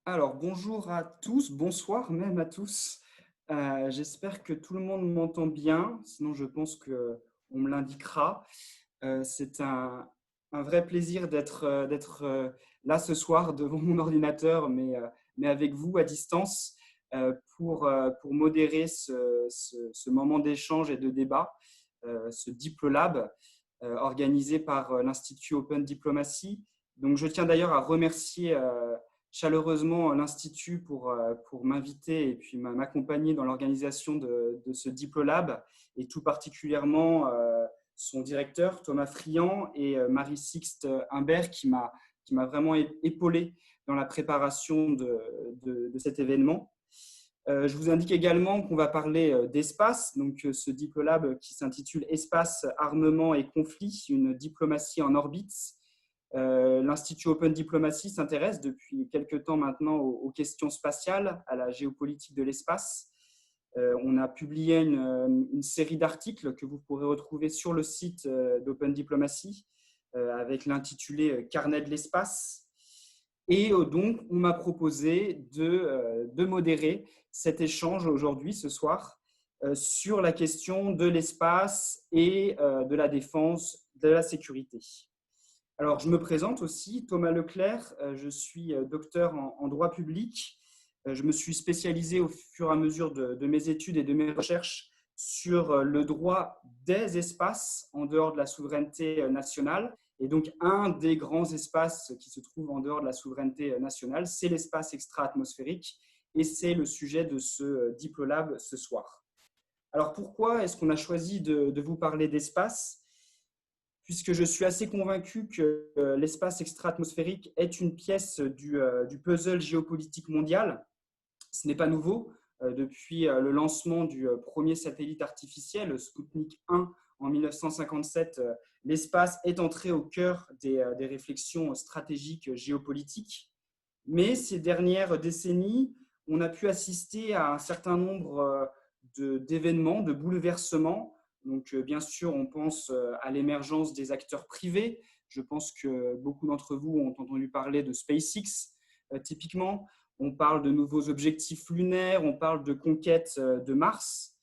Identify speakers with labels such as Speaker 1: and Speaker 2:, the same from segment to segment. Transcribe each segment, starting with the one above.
Speaker 1: Alors, bonjour à tous, bonsoir même à tous. J'espère que tout le monde m'entend bien, sinon je pense qu'on me l'indiquera. C'est un vrai plaisir d'être là ce soir devant mon ordinateur, mais avec vous à distance pour modérer ce moment d'échange et de débat, ce Diplolab organisé par l'Institut Open Diplomacy. Donc, je tiens d'ailleurs à remercier chaleureusement l'Institut pour m'inviter et puis m'accompagner dans l'organisation de ce Diplolab, et tout particulièrement son directeur Thomas Friand et Marie-Sixte Humbert qui m'a vraiment épaulé dans la préparation de cet événement. Je vous indique également qu'on va parler d'espace, donc ce Diplolab qui s'intitule Espace, armement et conflit, une diplomatie en orbite. L'Institut Open Diplomacy s'intéresse depuis quelques temps maintenant aux questions spatiales, à la géopolitique de l'espace. On a publié une série d'articles que vous pourrez retrouver sur le site d'Open Diplomacy avec l'intitulé Carnet de l'espace. Et donc, on m'a proposé de modérer cet échange aujourd'hui, ce soir, sur la question de l'espace et de la défense, de la sécurité. Alors, je me présente aussi, Thomas Leclerc, je suis docteur en droit public. Je me suis spécialisé au fur et à mesure de mes études et de mes recherches sur le droit des espaces en dehors de la souveraineté nationale. Et donc, un des grands espaces qui se trouve en dehors de la souveraineté nationale, c'est l'espace extra-atmosphérique. Et c'est le sujet de ce Diplolab ce soir. Alors, pourquoi est-ce qu'on a choisi de vous parler d'espace ? Puisque je suis assez convaincu que l'espace extra-atmosphérique est une pièce du puzzle géopolitique mondial. Ce n'est pas nouveau. Depuis le lancement du premier satellite artificiel, Sputnik 1, en 1957, l'espace est entré au cœur des réflexions stratégiques géopolitiques. Mais ces dernières décennies, on a pu assister à un certain nombre d'événements, de bouleversements. Donc, bien sûr, on pense à l'émergence des acteurs privés. Je pense que beaucoup d'entre vous ont entendu parler de SpaceX, typiquement. On parle de nouveaux objectifs lunaires, on parle de conquête de Mars.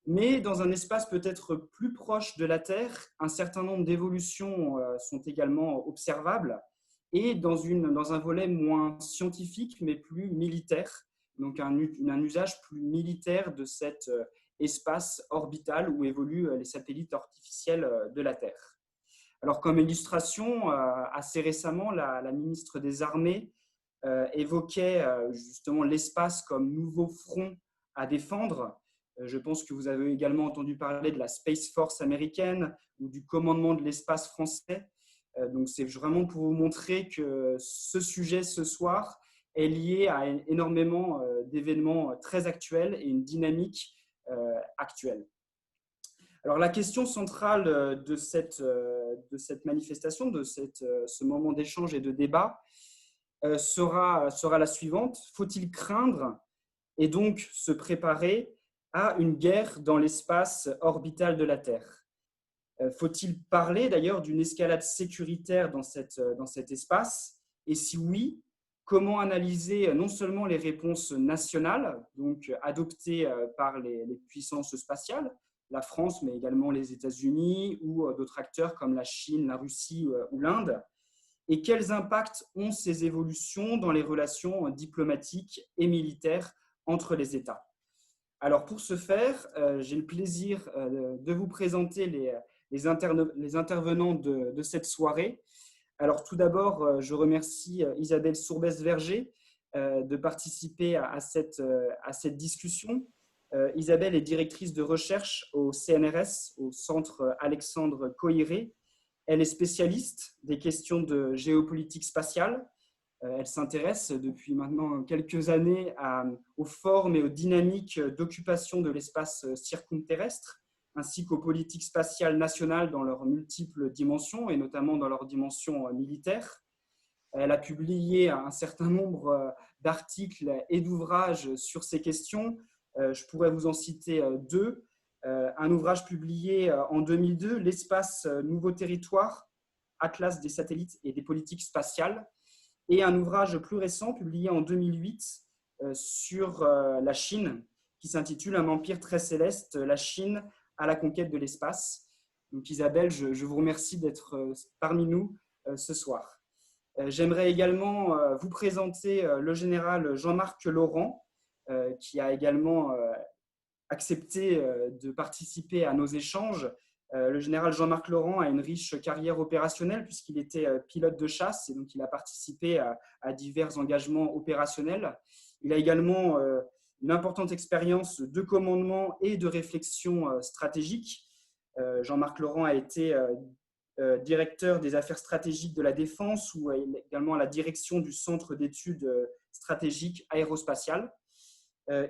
Speaker 1: Mais dans un espace peut-être plus proche de la Terre, un certain nombre d'évolutions sont également observables, et dans un volet moins scientifique, mais plus militaire. Donc un usage plus militaire de cet espace orbital où évoluent les satellites artificiels de la Terre. Alors, comme illustration, assez récemment, la ministre des Armées évoquait justement l'espace comme nouveau front à défendre. Je pense que vous avez également entendu parler de la Space Force américaine ou du commandement de l'espace français. Donc, c'est vraiment pour vous montrer que ce sujet ce soir est lié à énormément d'événements très actuels et une dynamique actuelle. Alors, la question centrale de cette manifestation, ce moment d'échange et de débat, sera la suivante. Faut-il craindre et donc se préparer à une guerre dans l'espace orbital de la Terre ? Faut-il parler d'ailleurs d'une escalade sécuritaire dans cet espace ? Et si oui, comment analyser non seulement les réponses nationales, donc adoptées par les puissances spatiales, la France, mais également les États-Unis ou d'autres acteurs comme la Chine, la Russie ou l'Inde, et quels impacts ont ces évolutions dans les relations diplomatiques et militaires entre les États. Alors, pour ce faire, j'ai le plaisir de vous présenter les intervenants de cette soirée. Alors, tout d'abord, je remercie Isabelle Sourbès-Verger de participer à cette discussion. Isabelle est directrice de recherche au CNRS, au Centre Alexandre Coiré. Elle est spécialiste des questions de géopolitique spatiale. Elle s'intéresse depuis maintenant quelques années aux formes et aux dynamiques d'occupation de l'espace circumterrestre, ainsi qu'aux politiques spatiales nationales dans leurs multiples dimensions, et notamment dans leurs dimensions militaires. Elle a publié un certain nombre d'articles et d'ouvrages sur ces questions. Je pourrais vous en citer deux. Un ouvrage publié en 2002, L'espace, nouveau territoire, Atlas des satellites et des politiques spatiales, et un ouvrage plus récent publié en 2008 sur la Chine, qui s'intitule Un empire très céleste, la Chine à la conquête de l'espace. Donc Isabelle, je vous remercie d'être parmi nous ce soir. J'aimerais également vous présenter le général Jean-Marc Laurent, qui a également accepté de participer à nos échanges. Le général Jean-Marc Laurent a une riche carrière opérationnelle puisqu'il était pilote de chasse et donc il a participé à divers engagements opérationnels. Il a également une importante expérience de commandement et de réflexion stratégique. Jean-Marc Laurent a été directeur des affaires stratégiques de la Défense ou également à la direction du Centre d'études stratégiques aérospatiales.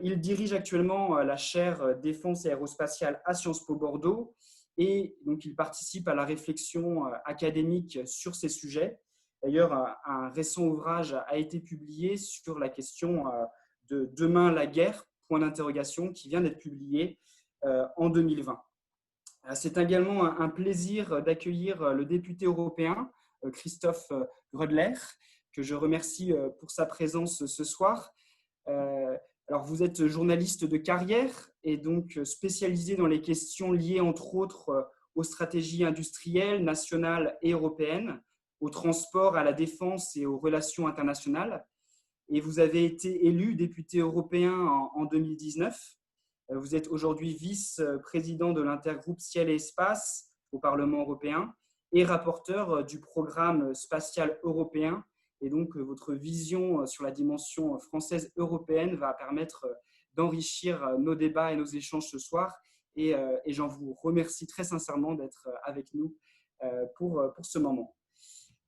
Speaker 1: Il dirige actuellement la chaire Défense et aérospatiale à Sciences Po Bordeaux et donc il participe à la réflexion académique sur ces sujets. D'ailleurs, un récent ouvrage a été publié sur la question de Demain la guerre, point d'interrogation, qui vient d'être publié en 2020. C'est également un plaisir d'accueillir le député européen Christophe Grödler, que je remercie pour sa présence ce soir. Alors, vous êtes journaliste de carrière et donc spécialisé dans les questions liées entre autres aux stratégies industrielles, nationales et européennes, au transport, à la défense et aux relations internationales. Et vous avez été élu député européen en 2019. Vous êtes aujourd'hui vice-président de l'intergroupe Ciel et Espace au Parlement européen et rapporteur du programme spatial européen. Et donc, votre vision sur la dimension française européenne va permettre d'enrichir nos débats et nos échanges ce soir. Et j'en vous remercie très sincèrement d'être avec nous pour ce moment.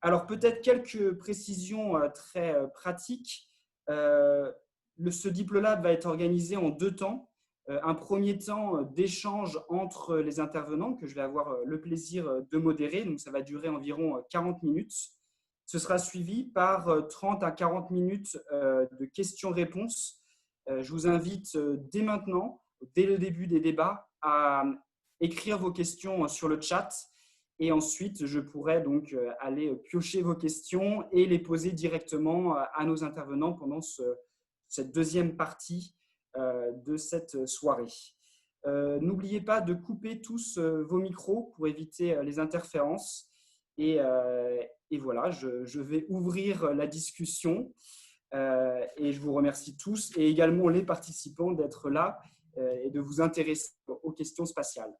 Speaker 1: Alors, peut-être quelques précisions très pratiques. Ce DiploLab va être organisé en 2 temps. Un premier temps d'échange entre les intervenants que je vais avoir le plaisir de modérer. Donc, ça va durer environ 40 minutes. Ce sera suivi par 30 à 40 minutes de questions-réponses. Je vous invite dès maintenant, dès le début des débats, à écrire vos questions sur le chat. Et ensuite, je pourrai donc aller piocher vos questions et les poser directement à nos intervenants pendant cette deuxième partie de cette soirée. N'oubliez pas de couper tous vos micros pour éviter les interférences. Et voilà, je vais ouvrir la discussion et je vous remercie tous et également les participants d'être là et de vous intéresser aux questions spatiales.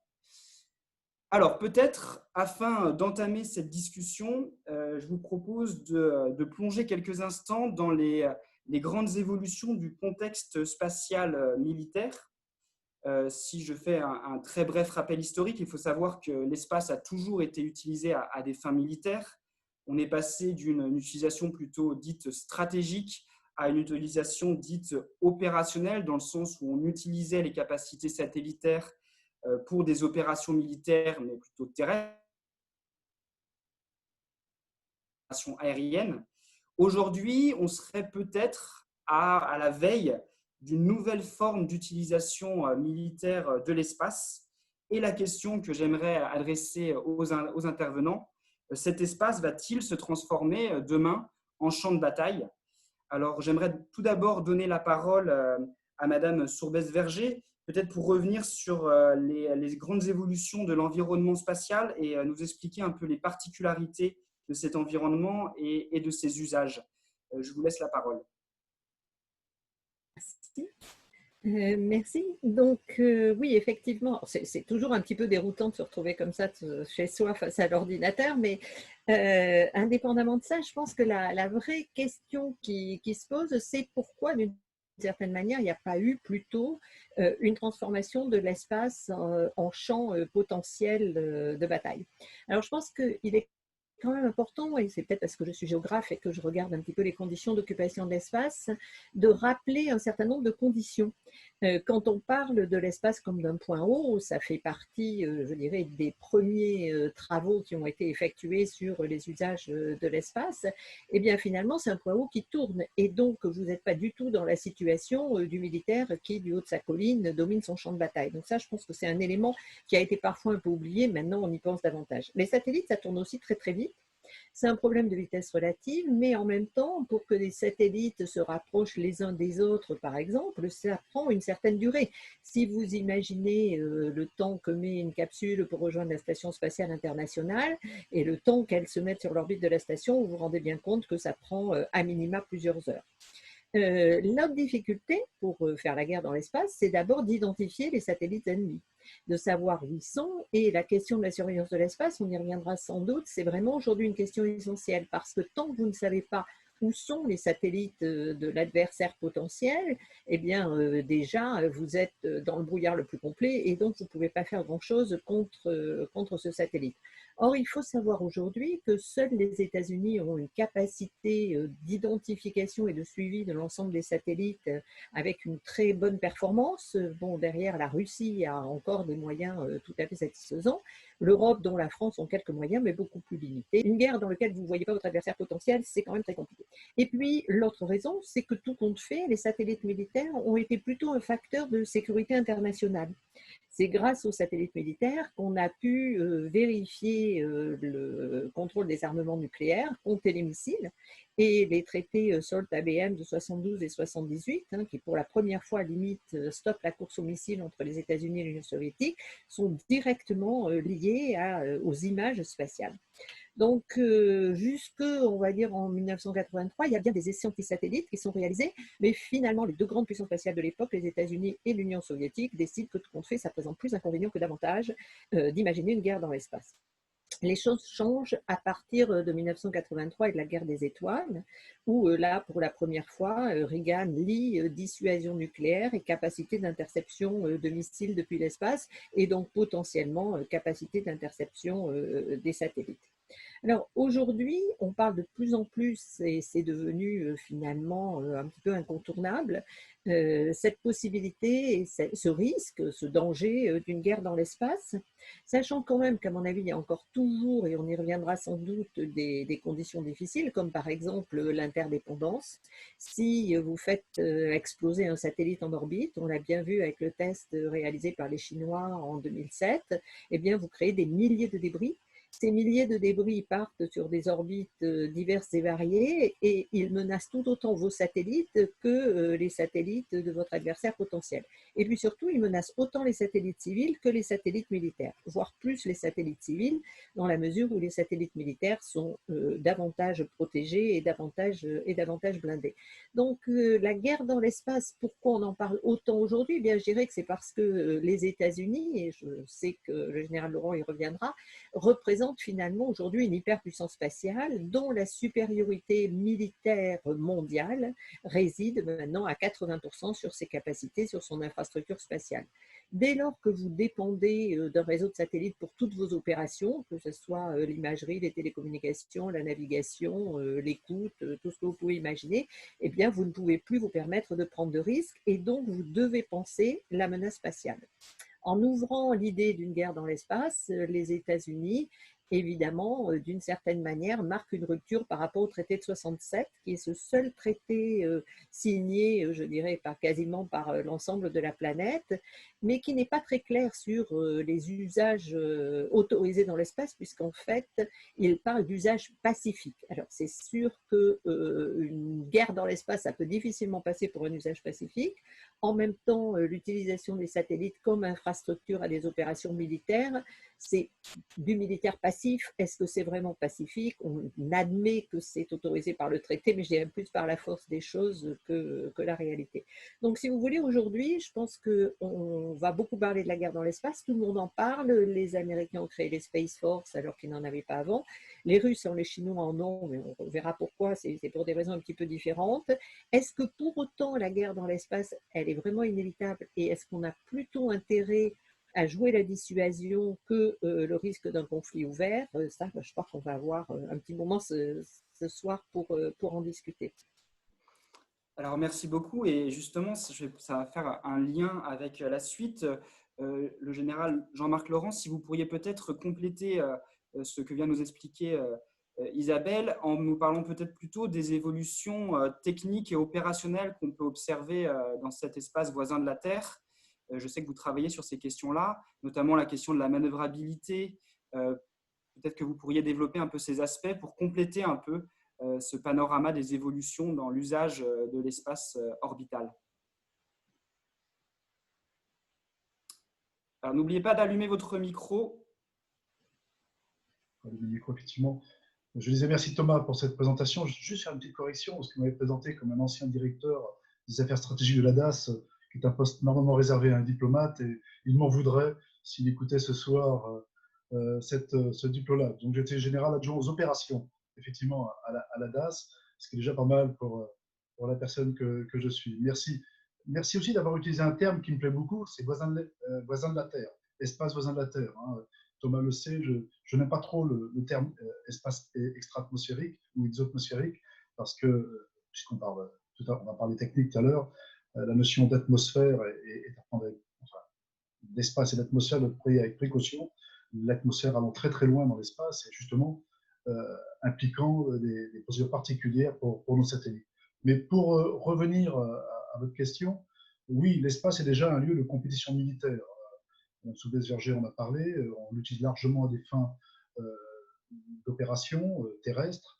Speaker 1: Alors, peut-être, afin d'entamer cette discussion, je vous propose de plonger quelques instants dans les grandes évolutions du contexte spatial militaire. Si je fais un très bref rappel historique, il faut savoir que l'espace a toujours été utilisé à des fins militaires. On est passé d'une utilisation plutôt dite stratégique à une utilisation dite opérationnelle, dans le sens où on utilisait les capacités satellitaires pour des opérations militaires, mais plutôt terrestres, aériennes. Aujourd'hui, on serait peut-être à la veille d'une nouvelle forme d'utilisation militaire de l'espace. Et la question que j'aimerais adresser aux intervenants, cet espace va-t-il se transformer demain en champ de bataille? Alors, j'aimerais tout d'abord donner la parole à Madame Sourbès-Verger, peut-être pour revenir sur les grandes évolutions de l'environnement spatial et nous expliquer un peu les particularités de cet environnement et de ses usages. Je vous laisse la parole.
Speaker 2: Merci. Merci. Donc, oui, effectivement, c'est toujours un petit peu déroutant de se retrouver comme ça chez soi face à l'ordinateur, mais indépendamment de ça, je pense que la vraie question qui se pose, c'est pourquoi, d'une certaine manière, il n'y a pas eu plutôt une transformation de l'espace en champ potentiel de bataille. Alors, je pense qu'il est quand même important, et c'est peut-être parce que je suis géographe et que je regarde un petit peu les conditions d'occupation de l'espace, de rappeler un certain nombre de conditions. Quand on parle de l'espace comme d'un point haut, ça fait partie, je dirais, des premiers travaux qui ont été effectués sur les usages de l'espace. Et bien finalement, c'est un point haut qui tourne. Et donc, vous n'êtes pas du tout dans la situation du militaire qui, du haut de sa colline, domine son champ de bataille. Donc ça, je pense que c'est un élément qui a été parfois un peu oublié. Maintenant, on y pense davantage. Les satellites, ça tourne aussi très très vite. C'est un problème de vitesse relative, mais en même temps, pour que les satellites se rapprochent les uns des autres, par exemple, ça prend une certaine durée. Si vous imaginez le temps que met une capsule pour rejoindre la Station spatiale internationale et le temps qu'elle se mette sur l'orbite de la station, vous vous rendez bien compte que ça prend à minima plusieurs heures. Notre difficulté pour faire la guerre dans l'espace, c'est d'abord d'identifier les satellites ennemis, de savoir où ils sont. Et la question de la surveillance de l'espace, on y reviendra sans doute, c'est vraiment aujourd'hui une question essentielle parce que tant que vous ne savez pas où sont les satellites de l'adversaire potentiel, eh bien déjà vous êtes dans le brouillard le plus complet et donc vous ne pouvez pas faire grand-chose contre ce satellite. Or, il faut savoir aujourd'hui que seuls les États-Unis ont une capacité d'identification et de suivi de l'ensemble des satellites avec une très bonne performance. Bon, derrière, la Russie a encore des moyens tout à fait satisfaisants. L'Europe, dont la France, ont quelques moyens, mais beaucoup plus limités. Une guerre dans laquelle vous ne voyez pas votre adversaire potentiel, c'est quand même très compliqué. Et puis, l'autre raison, c'est que tout compte fait, les satellites militaires ont été plutôt un facteur de sécurité internationale. C'est grâce aux satellites militaires qu'on a pu vérifier le contrôle des armements nucléaires, compter les missiles, et les traités SALT-ABM de 72 et 78, qui pour la première fois limite stoppent la course aux missiles entre les États-Unis et l'Union soviétique, sont directement liés aux images spatiales. Donc, jusque, on va dire, en 1983, il y a bien des essais anti-satellites qui sont réalisés, mais finalement, les deux grandes puissances spatiales de l'époque, les États-Unis et l'Union soviétique, décident que tout compte fait, ça présente plus d'inconvénients que d'avantages d'imaginer une guerre dans l'espace. Les choses changent à partir de 1983 et de la guerre des étoiles, où là, pour la première fois, Reagan lie dissuasion nucléaire et capacité d'interception de missiles depuis l'espace, et donc potentiellement capacité d'interception des satellites. Alors aujourd'hui, on parle de plus en plus, et c'est devenu finalement un petit peu incontournable, cette possibilité et ce risque, ce danger d'une guerre dans l'espace, sachant quand même qu'à mon avis, il y a encore toujours, et on y reviendra sans doute, des conditions difficiles, comme par exemple l'interdépendance. Si vous faites exploser un satellite en orbite, on l'a bien vu avec le test réalisé par les Chinois en 2007, eh bien vous créez des milliers de débris. Ces milliers de débris partent sur des orbites diverses et variées et ils menacent tout autant vos satellites que les satellites de votre adversaire potentiel. Et puis surtout, ils menacent autant les satellites civils que les satellites militaires, voire plus les satellites civils, dans la mesure où les satellites militaires sont davantage protégés et davantage blindés. Donc la guerre dans l'espace, pourquoi on en parle autant aujourd'hui? Eh bien, je dirais que c'est parce que les États-Unis, et je sais que le général Laurent y reviendra, représente finalement aujourd'hui une hyperpuissance spatiale dont la supériorité militaire mondiale réside maintenant à 80% sur ses capacités, sur son infrastructure spatiale. Dès lors que vous dépendez d'un réseau de satellites pour toutes vos opérations, que ce soit l'imagerie, les télécommunications, la navigation, l'écoute, tout ce que vous pouvez imaginer, eh bien vous ne pouvez plus vous permettre de prendre de risques et donc vous devez penser la menace spatiale. En ouvrant l'idée d'une guerre dans l'espace, les États-Unis, évidemment, d'une certaine manière, marquent une rupture par rapport au traité de 67, qui est ce seul traité signé, je dirais, quasiment par l'ensemble de la planète, mais qui n'est pas très clair sur les usages autorisés dans l'espace, puisqu'en fait, il parle d'usage pacifique. Alors, c'est sûr qu'une guerre dans l'espace, ça peut difficilement passer pour un usage pacifique. En même temps, l'utilisation des satellites comme infrastructure à des opérations militaires, c'est du militaire passif. Est-ce que c'est vraiment pacifique? On admet que c'est autorisé par le traité, mais je dirais plus par la force des choses que la réalité. Donc, si vous voulez, aujourd'hui, je pense qu'on va beaucoup parler de la guerre dans l'espace. Tout le monde en parle. Les Américains ont créé les Space Force alors qu'ils n'en avaient pas avant. Les Russes et les Chinois en ont, mais on verra pourquoi. C'est pour des raisons un petit peu différentes. Est-ce que pour autant, la guerre dans l'espace, elle est vraiment inévitable? Et est-ce qu'on a plutôt intérêt à jouer la dissuasion que le risque d'un conflit ouvert? Ça, je crois qu'on va avoir un petit moment ce soir pour en discuter.
Speaker 1: Alors, merci beaucoup. Et justement, ça va faire un lien avec la suite. Le général Jean-Marc Laurent, si vous pourriez peut-être compléter ce que vient nous expliquer Isabelle, en nous parlant peut-être plutôt des évolutions techniques et opérationnelles qu'on peut observer dans cet espace voisin de la Terre. Je sais que vous travaillez sur ces questions-là, notamment la question de la manœuvrabilité Peut-être que vous pourriez développer un peu ces aspects pour compléter un peu ce panorama des évolutions dans l'usage de l'espace orbital. Alors, n'oubliez pas d'allumer votre micro.
Speaker 3: Le micro, effectivement. Je disais merci Thomas pour cette présentation. Je vais juste faire une petite correction, parce que vous m'avez présenté comme un ancien directeur des affaires stratégiques de la DAS, qui est un poste normalement réservé à un diplomate, et il m'en voudrait s'il écoutait ce soir ce diplôme-là. Donc j'étais général adjoint aux opérations, effectivement, à la DAS, ce qui est déjà pas mal pour la personne que je suis. Merci. Merci aussi d'avoir utilisé un terme qui me plaît beaucoup, c'est voisin de la Terre, espace voisin de la Terre. Hein. Thomas le sait, je n'aime pas trop le terme espace extra-atmosphérique ou exotmosphérique, parce que, puisqu'on parle, on va parler technique tout à l'heure, la notion d'atmosphère est à prendre d'espace et d'atmosphère avec précaution, l'atmosphère allant très très loin dans l'espace et justement impliquant des procédures particulières pour nos satellites. Mais pour revenir à votre question, oui, l'espace est déjà un lieu de compétition militaire. Soubès-Verger en a parlé, on l'utilise largement à des fins d'opération terrestre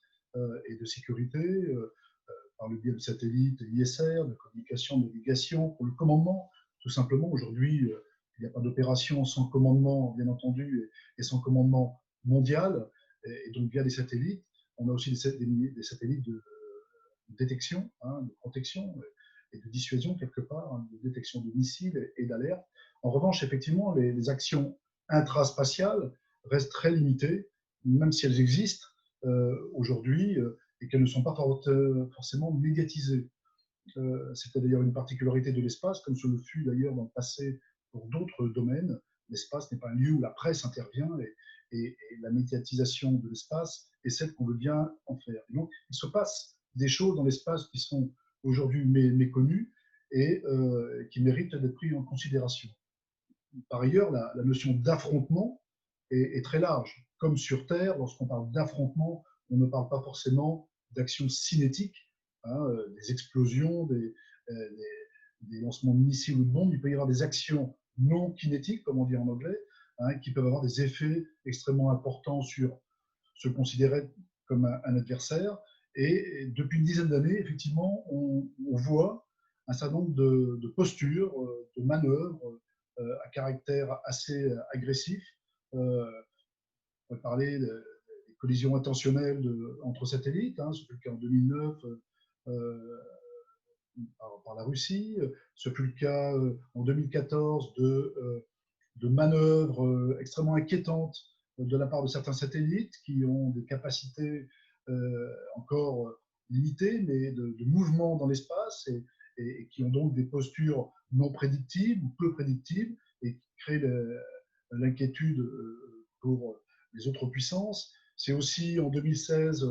Speaker 3: et de sécurité, par le biais de satellites ISR, de communication, de navigation, pour le commandement. Tout simplement, aujourd'hui, il n'y a pas d'opération sans commandement, bien entendu, et sans commandement mondial, et donc via des satellites. On a aussi des satellites de détection, de protection et de dissuasion quelque part, de détection de missiles et d'alerte. En revanche, effectivement, les actions intraspatiales restent très limitées, même si elles existent aujourd'hui et qu'elles ne sont pas forcément médiatisées. C'était d'ailleurs une particularité de l'espace, comme ce le fut d'ailleurs dans le passé pour d'autres domaines. L'espace n'est pas un lieu où la presse intervient et la médiatisation de l'espace est celle qu'on veut bien en faire. Et donc, il se passe des choses dans l'espace qui sont aujourd'hui méconnues et qui méritent d'être prises en considération. Par ailleurs, la notion d'affrontement est très large. Comme sur Terre, lorsqu'on parle d'affrontement, on ne parle pas forcément d'action cinétique, des explosions, des lancements de missiles ou de bombes. Il peut y avoir des actions non kinétiques, comme on dit en anglais, qui peuvent avoir des effets extrêmement importants sur se considérer comme un adversaire. Et depuis une dizaine d'années, effectivement, on voit un certain nombre de postures, de manœuvres à caractère assez agressif. On peut parler des collisions intentionnelles entre satellites, ce fut le cas en 2009 par la Russie, ce fut le cas en 2014 de manœuvres extrêmement inquiétantes de la part de certains satellites qui ont des capacités encore limitées, mais de mouvement dans l'espace et qui ont donc des postures non prédictibles ou peu prédictibles et qui créent l'inquiétude pour les autres puissances. C'est aussi en 2016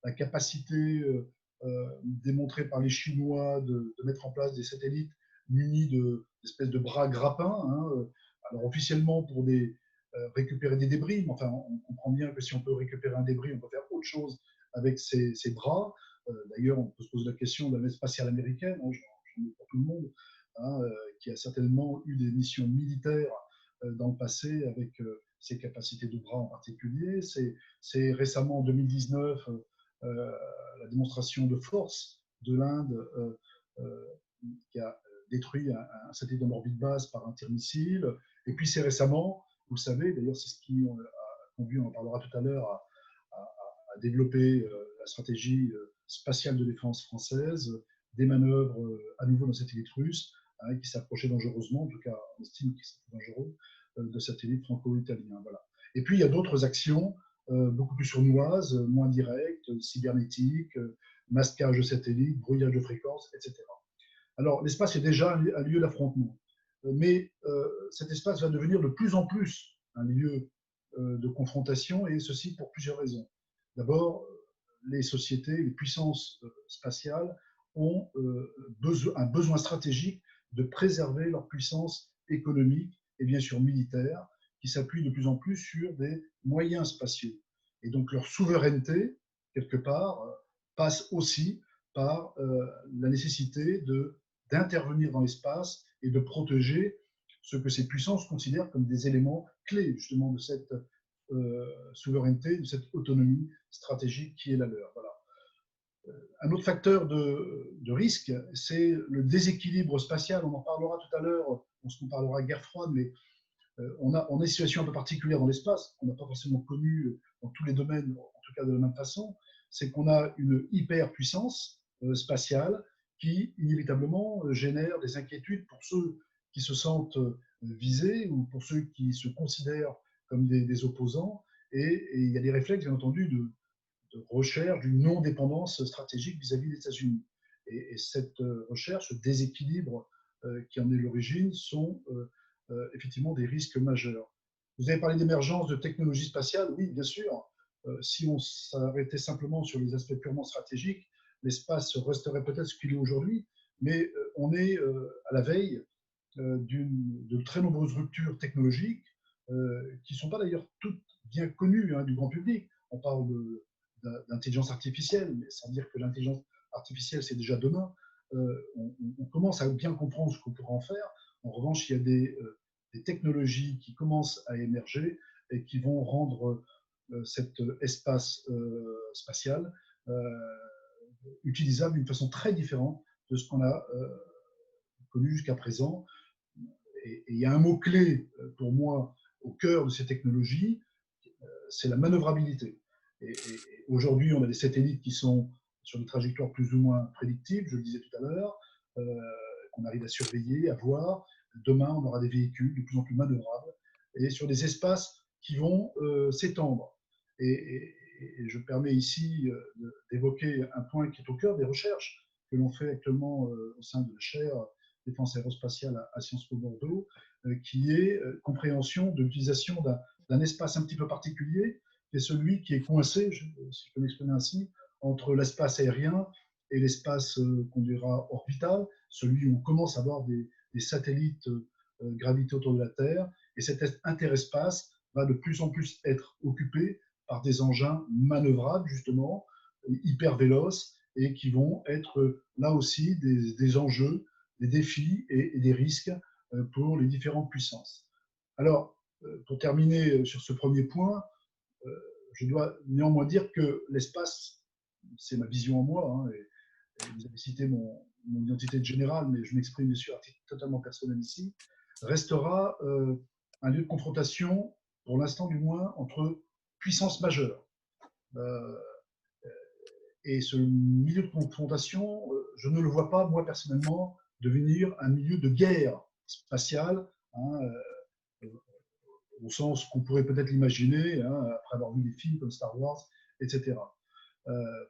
Speaker 3: la capacité démontrée par les Chinois de mettre en place des satellites munis d'espèces de bras grappins, alors officiellement pour récupérer des débris, mais enfin on comprend bien que si on peut récupérer un débris, on peut faire autre chose avec ces bras. D'ailleurs, on peut se poser la question de la navette spatiale américaine, j'en ai pour tout le monde, qui a certainement eu des missions militaires dans le passé avec ses capacités de bras en particulier. C'est récemment en 2019 la démonstration de force de l'Inde qui a détruit un satellite en orbite basse par un tir missile. Et puis c'est récemment, vous savez, d'ailleurs c'est ce qui a conduit, on en parlera tout à l'heure, à développer la stratégie spatiale de défense française, des manœuvres à nouveau d'un satellite russe qui s'approchait dangereusement, en tout cas on estime qu'il c'était dangereux, de satellites franco-italiens. Voilà. Et puis il y a d'autres actions beaucoup plus sournoises, moins directes, cybernétiques, masquage de satellites, brouillage de fréquences, etc. Alors l'espace est déjà un lieu d'affrontement, mais cet espace va devenir de plus en plus un lieu de confrontation, et ceci pour plusieurs raisons. D'abord, les sociétés, les puissances spatiales ont un besoin stratégique de préserver leur puissance économique et bien sûr militaire, qui s'appuie de plus en plus sur des moyens spatiaux. Et donc leur souveraineté, quelque part, passe aussi par la nécessité d'intervenir dans l'espace et de protéger ce que ces puissances considèrent comme des éléments clés justement de cette souveraineté, de cette autonomie stratégique qui est la leur. Voilà. Un autre facteur de risque, c'est le déséquilibre spatial. On en parlera tout à l'heure, on parlera guerre froide, mais on a une situation un peu particulière dans l'espace, qu'on n'a pas forcément connue dans tous les domaines, en tout cas de la même façon, c'est qu'on a une hyperpuissance spatiale qui inévitablement génère des inquiétudes pour ceux qui se sentent visés ou pour ceux qui se considèrent comme des opposants. Et il y a des réflexes, bien entendu, de recherche d'une non-dépendance stratégique vis-à-vis des États-Unis. Et cette recherche, ce déséquilibre qui en est l'origine, sont effectivement des risques majeurs. Vous avez parlé d'émergence de technologies spatiales, oui, bien sûr. Si on s'arrêtait simplement sur les aspects purement stratégiques, l'espace resterait peut-être ce qu'il est aujourd'hui, mais on est à la veille de très nombreuses ruptures technologiques qui ne sont pas d'ailleurs toutes bien connues du grand public. On parle d'intelligence artificielle, mais sans dire que l'intelligence artificielle, c'est déjà demain. On commence à bien comprendre ce qu'on pourra en faire. En revanche, il y a des technologies qui commencent à émerger et qui vont rendre cet espace spatial utilisable d'une façon très différente de ce qu'on a connu jusqu'à présent. Et il y a un mot-clé pour moi au cœur de ces technologies, c'est la manœuvrabilité. Et aujourd'hui, on a des satellites qui sont sur des trajectoires plus ou moins prédictibles, je le disais tout à l'heure, qu'on arrive à surveiller, à voir. Demain, on aura des véhicules de plus en plus manœuvrables et sur des espaces qui vont s'étendre. Et je permets ici d'évoquer un point qui est au cœur des recherches que l'on fait actuellement au sein de la chaire défense aérospatiale à Sciences Po Bordeaux, qui est compréhension de l'utilisation d'un espace un petit peu particulier, qui est celui qui est coincé, si je peux m'exprimer ainsi, entre l'espace aérien et l'espace qu'on dira orbital, celui où on commence à avoir des satellites gravités autour de la Terre. Et cet interespace va de plus en plus être occupé par des engins manœuvrables, justement, hyper véloces, et qui vont être là aussi des enjeux, des défis et des risques pour les différentes puissances. Alors, pour terminer sur ce premier point, je dois néanmoins dire que l'espace, c'est ma vision en moi, hein, et vous avez cité mon identité de général, mais je m'exprime bien sûr à titre totalement personnel ici, restera un lieu de confrontation, pour l'instant du moins, entre puissances majeures. Et ce milieu de confrontation, je ne le vois pas, moi personnellement, devenir un milieu de guerre spatiale, hein, au sens qu'on pourrait peut-être l'imaginer, hein, après avoir vu des films comme Star Wars, etc.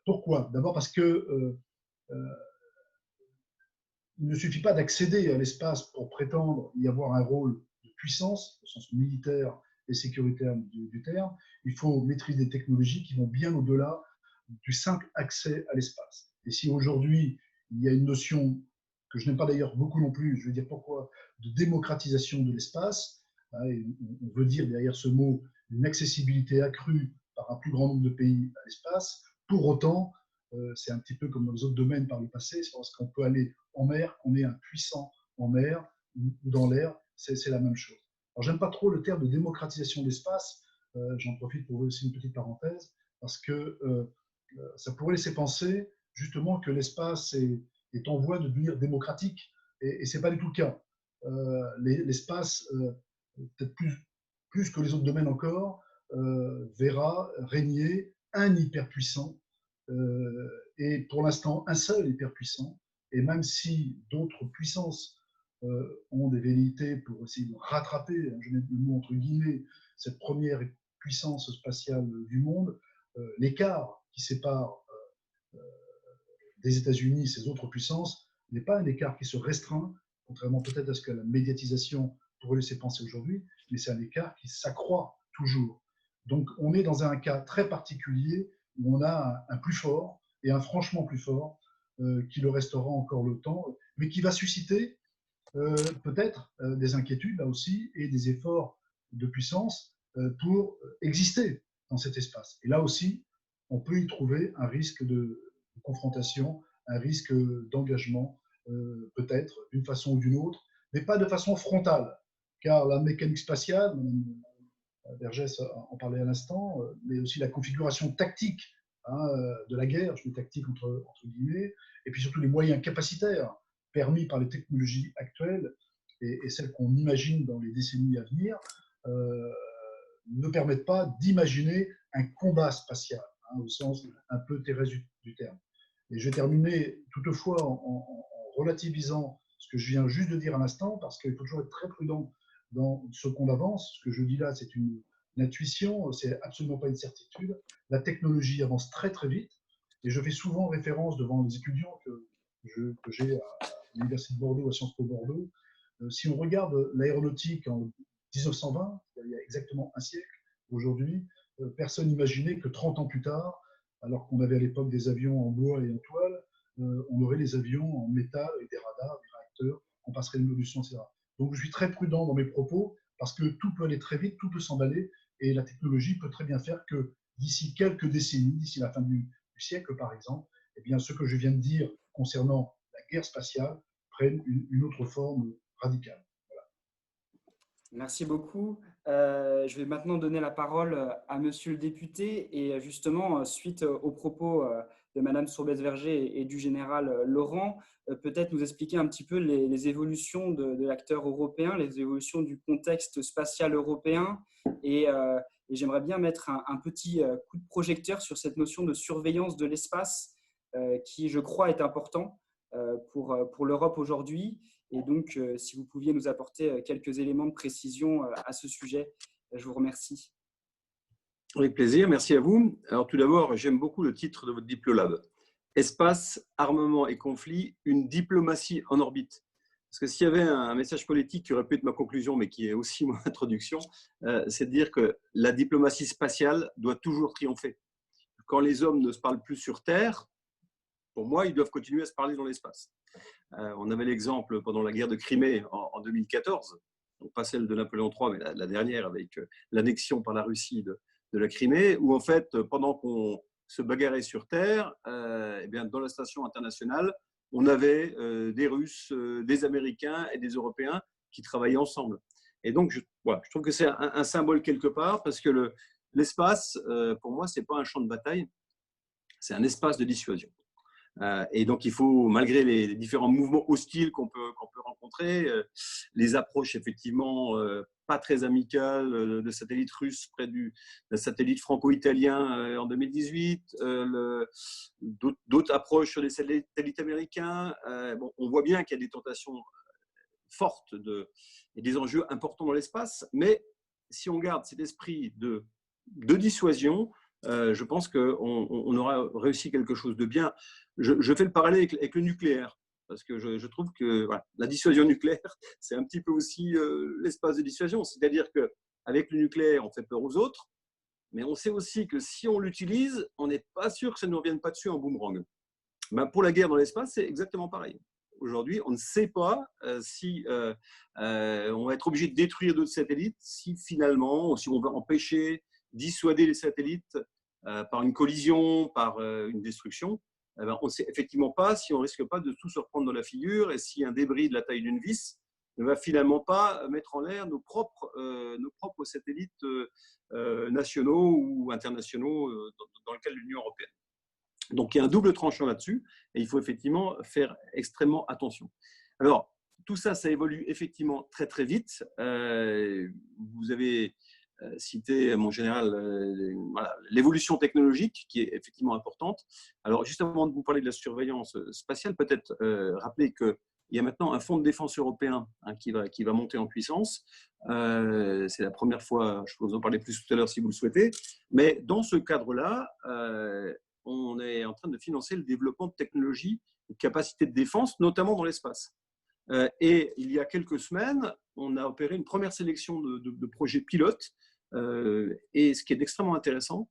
Speaker 3: Pourquoi? D'abord parce que il ne suffit pas d'accéder à l'espace pour prétendre y avoir un rôle de puissance, au sens militaire et sécuritaire du terme. Il faut maîtriser des technologies qui vont bien au-delà du simple accès à l'espace. Et si aujourd'hui, il y a une notion que je n'aime pas d'ailleurs beaucoup non plus, je veux dire pourquoi, de démocratisation de l'espace, hein, on veut dire derrière ce mot une accessibilité accrue par un plus grand nombre de pays à l'espace, pour autant, c'est un petit peu comme dans les autres domaines par le passé, c'est parce qu'on peut aller en mer, qu'on est un puissant en mer ou dans l'air, c'est la même chose. Alors, j'aime pas trop le terme de démocratisation de l'espace, j'en profite pour aussi une petite parenthèse, parce que ça pourrait laisser penser justement que l'espace est en voie de devenir démocratique, et ce n'est pas du tout le cas. L'espace, peut-être plus que les autres domaines encore, verra régner un hyperpuissant, et pour l'instant un seul hyperpuissant, et même si d'autres puissances ont des velléités pour essayer de rattraper, je mets le mot entre guillemets, cette première puissance spatiale du monde, l'écart qui sépare des États-Unis et ces autres puissances n'est pas un écart qui se restreint, contrairement peut-être à ce que la médiatisation pourrait laisser penser aujourd'hui, mais c'est un écart qui s'accroît toujours. Donc on est dans un cas très particulier où on a un plus fort et un franchement plus fort qui le restera encore le temps, mais qui va susciter peut-être des inquiétudes là aussi et des efforts de puissance pour exister dans cet espace. Et là aussi, on peut y trouver un risque de confrontation, un risque d'engagement, peut-être d'une façon ou d'une autre, mais pas de façon frontale, car la mécanique spatiale, Vergès en parlait à l'instant, mais aussi la configuration tactique de la guerre, je mets tactique entre guillemets, et puis surtout les moyens capacitaires permis par les technologies actuelles et celles qu'on imagine dans les décennies à venir, ne permettent pas d'imaginer un combat spatial, au sens un peu terrestre du terme. Et je vais terminer toutefois en relativisant ce que je viens juste de dire à l'instant, parce qu'il faut toujours être très prudent dans ce qu'on avance. Ce que je dis là, c'est une intuition, c'est absolument pas une certitude. La technologie avance très très vite, et je fais souvent référence devant les étudiants que j'ai à l'Université de Bordeaux, à Sciences Po Bordeaux. Si on regarde l'aéronautique en 1920, il y a exactement un siècle, aujourd'hui, personne n'imaginait que 30 ans plus tard, alors qu'on avait à l'époque des avions en bois et en toile, on aurait les avions en métal et des radars, des réacteurs, on passerait l'évolution, etc. Donc je suis très prudent dans mes propos parce que tout peut aller très vite, tout peut s'emballer et la technologie peut très bien faire que d'ici quelques décennies, d'ici la fin du siècle par exemple, eh bien, ce que je viens de dire concernant la guerre spatiale prenne une autre forme radicale. Voilà.
Speaker 1: Merci beaucoup. Je vais maintenant donner la parole à Monsieur le député et justement, suite aux propos de Madame Sourbès-Verger et du général Laurent, peut-être nous expliquer un petit peu les évolutions de l'acteur européen, les évolutions du contexte spatial européen et j'aimerais bien mettre un petit coup de projecteur sur cette notion de surveillance de l'espace qui, je crois, est important pour l'Europe aujourd'hui. Et donc, si vous pouviez nous apporter quelques éléments de précision à ce sujet, je vous remercie.
Speaker 4: Avec plaisir, merci à vous. Alors tout d'abord, j'aime beaucoup le titre de votre Diplolab. Espace, armement et conflit, une diplomatie en orbite. Parce que s'il y avait un message politique qui aurait pu être ma conclusion, mais qui est aussi mon introduction, c'est de dire que la diplomatie spatiale doit toujours triompher. Quand les hommes ne se parlent plus sur Terre, pour moi, ils doivent continuer à se parler dans l'espace. On avait l'exemple pendant la guerre de Crimée en 2014, donc pas celle de Napoléon III, mais la dernière avec l'annexion par la Russie de la Crimée, où en fait, pendant qu'on se bagarrait sur Terre, eh bien, dans la station internationale, on avait des Russes, des Américains et des Européens qui travaillaient ensemble. Et donc, voilà, je trouve que c'est un symbole quelque part, parce que l'espace, pour moi, ce n'est pas un champ de bataille, c'est un espace de dissuasion. Et donc, il faut, malgré les différents mouvements hostiles qu'on peut rencontrer, les approches effectivement pas très amicales de satellites russes près d'un satellite franco-italien en 2018, d'autres approches sur les satellites américains. Bon, on voit bien qu'il y a des tentations fortes et des enjeux importants dans l'espace, mais si on garde cet esprit de dissuasion, je pense qu'on aura réussi quelque chose de bien. Je fais le parallèle avec le nucléaire, parce que je trouve que voilà, la dissuasion nucléaire, c'est un petit peu aussi l'espace de dissuasion. C'est-à-dire qu'avec le nucléaire, on fait peur aux autres, mais on sait aussi que si on l'utilise, on n'est pas sûr que ça ne nous revienne pas dessus en boomerang. Ben, pour la guerre dans l'espace, c'est exactement pareil. Aujourd'hui, on ne sait pas si on va être obligé de détruire d'autres satellites, si finalement, si on va empêcher, dissuader les satellites par une collision, par une destruction. Ben, on ne sait effectivement pas si on ne risque pas de tout se reprendre dans la figure et si un débris de la taille d'une vis ne va finalement pas mettre en l'air nos propres satellites nationaux ou internationaux dans le cas de l'Union européenne. Donc, il y a un double tranchant là-dessus et il faut effectivement faire extrêmement attention. Alors, tout ça, ça évolue effectivement très, très vite. Vous avez cité, mon général, voilà, l'évolution technologique qui est effectivement importante. Alors, juste avant de vous parler de la surveillance spatiale, peut-être rappeler qu'il y a maintenant un fonds de défense européen qui va monter en puissance. C'est la première fois, je peux vous en parler plus tout à l'heure si vous le souhaitez. Mais dans ce cadre-là, on est en train de financer le développement de technologies et de capacités de défense, notamment dans l'espace. Et il y a quelques semaines, on a opéré une première sélection de projets pilotes. Et ce qui est extrêmement intéressant,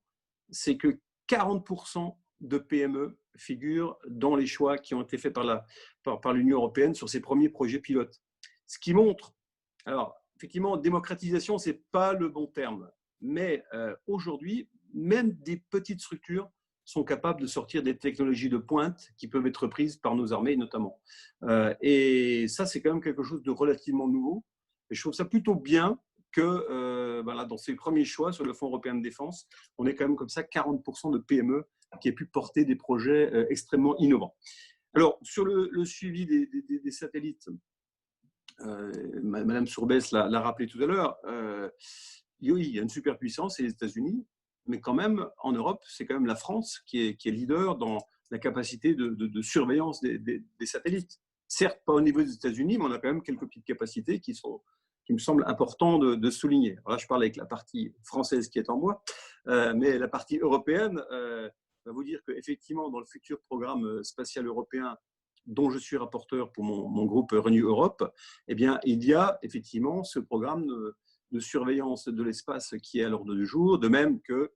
Speaker 4: c'est que 40% de PME figurent dans les choix qui ont été faits par l'Union européenne sur ces premiers projets pilotes. Ce qui montre, alors effectivement, démocratisation, ce n'est pas le bon terme, mais aujourd'hui, même des petites structures sont capables de sortir des technologies de pointe qui peuvent être prises par nos armées notamment. Et ça, c'est quand même quelque chose de relativement nouveau. Et je trouve ça plutôt bien que voilà, dans ces premiers choix sur le Fonds européen de défense, on est quand même comme ça 40% de PME qui aient pu porter des projets extrêmement innovants. Alors, sur le suivi des satellites, Madame Sourbès l'a rappelé tout à l'heure, oui, il y a une superpuissance, c'est les États-Unis, mais quand même, en Europe, c'est quand même la France qui est leader dans la capacité de surveillance des satellites. Certes, pas au niveau des États-Unis, mais on a quand même quelques petites capacités qui me semblent importantes de souligner. Alors là, je parle avec la partie française qui est en moi, mais la partie européenne va vous dire qu'effectivement, dans le futur programme spatial européen, dont je suis rapporteur pour mon groupe Renew Europe, eh bien, il y a effectivement ce programme de surveillance de l'espace qui est à l'ordre du jour, de même que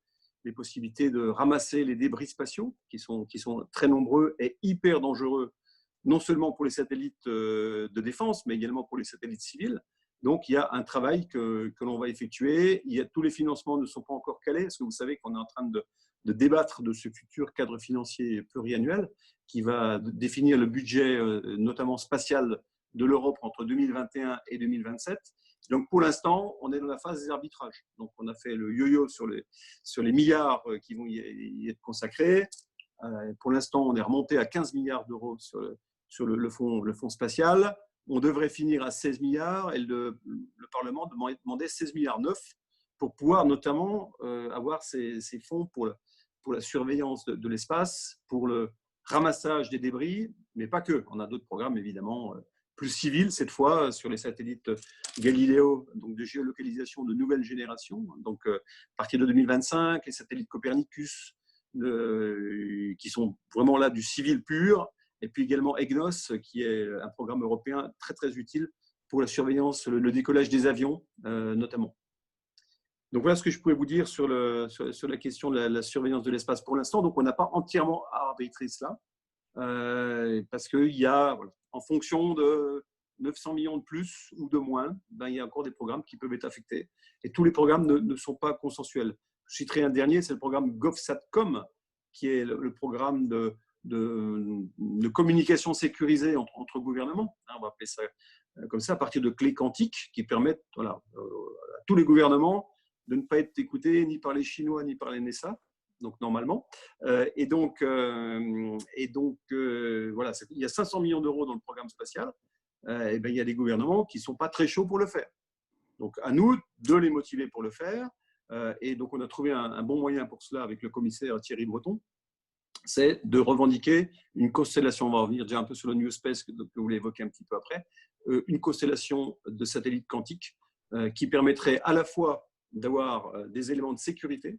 Speaker 4: les possibilités de ramasser les débris spatiaux, qui sont très nombreux et hyper dangereux, non seulement pour les satellites de défense, mais également pour les satellites civils. Donc, il y a un travail que l'on va effectuer. Tous les financements ne sont pas encore calés, parce que vous savez qu'on est en train de débattre de ce futur cadre financier pluriannuel qui va définir le budget, notamment spatial, de l'Europe entre 2021 et 2027. Donc, pour l'instant, on est dans la phase des arbitrages. Donc, on a fait le yo-yo sur les milliards qui vont y être consacrés. Pour l'instant, on est remonté à 15 milliards d'euros sur le fonds spatial. On devrait finir à 16 milliards et le Parlement demandait 16 milliards 9 pour pouvoir notamment avoir ces fonds pour la surveillance de l'espace, pour le ramassage des débris, mais pas que. On a d'autres programmes, évidemment, plus civils, cette fois, sur les satellites Galileo, donc de géolocalisation de nouvelle génération. Donc, à partir de 2025, les satellites Copernicus, qui sont vraiment là du civil pur, et puis également EGNOS, qui est un programme européen très, très utile pour la surveillance, le décollage des avions, notamment. Donc, voilà ce que je pouvais vous dire sur la question de la surveillance de l'espace pour l'instant. Donc, on n'a pas entièrement arbitré cela, parce qu'il y a, voilà, en fonction de 900 millions de plus ou de moins, il y a encore des programmes qui peuvent être affectés. Et tous les programmes ne sont pas consensuels. Je citerai un dernier, c'est le programme GovSatcom, qui est le programme de communication sécurisée entre gouvernements. On va appeler ça comme ça, à partir de clés quantiques qui permettent, voilà, à tous les gouvernements de ne pas être écoutés ni par les Chinois ni par les NSA, donc normalement. Et donc voilà, il y a 500 millions d'euros dans le programme spatial. Et il y a des gouvernements qui ne sont pas très chauds pour le faire. Donc, à nous de les motiver pour le faire. Et donc, on a trouvé un bon moyen pour cela avec le commissaire Thierry Breton, c'est de revendiquer une constellation, on va revenir déjà un peu sur le New Space que vous l'évoquez un petit peu après, une constellation de satellites quantiques qui permettrait à la fois d'avoir des éléments de sécurité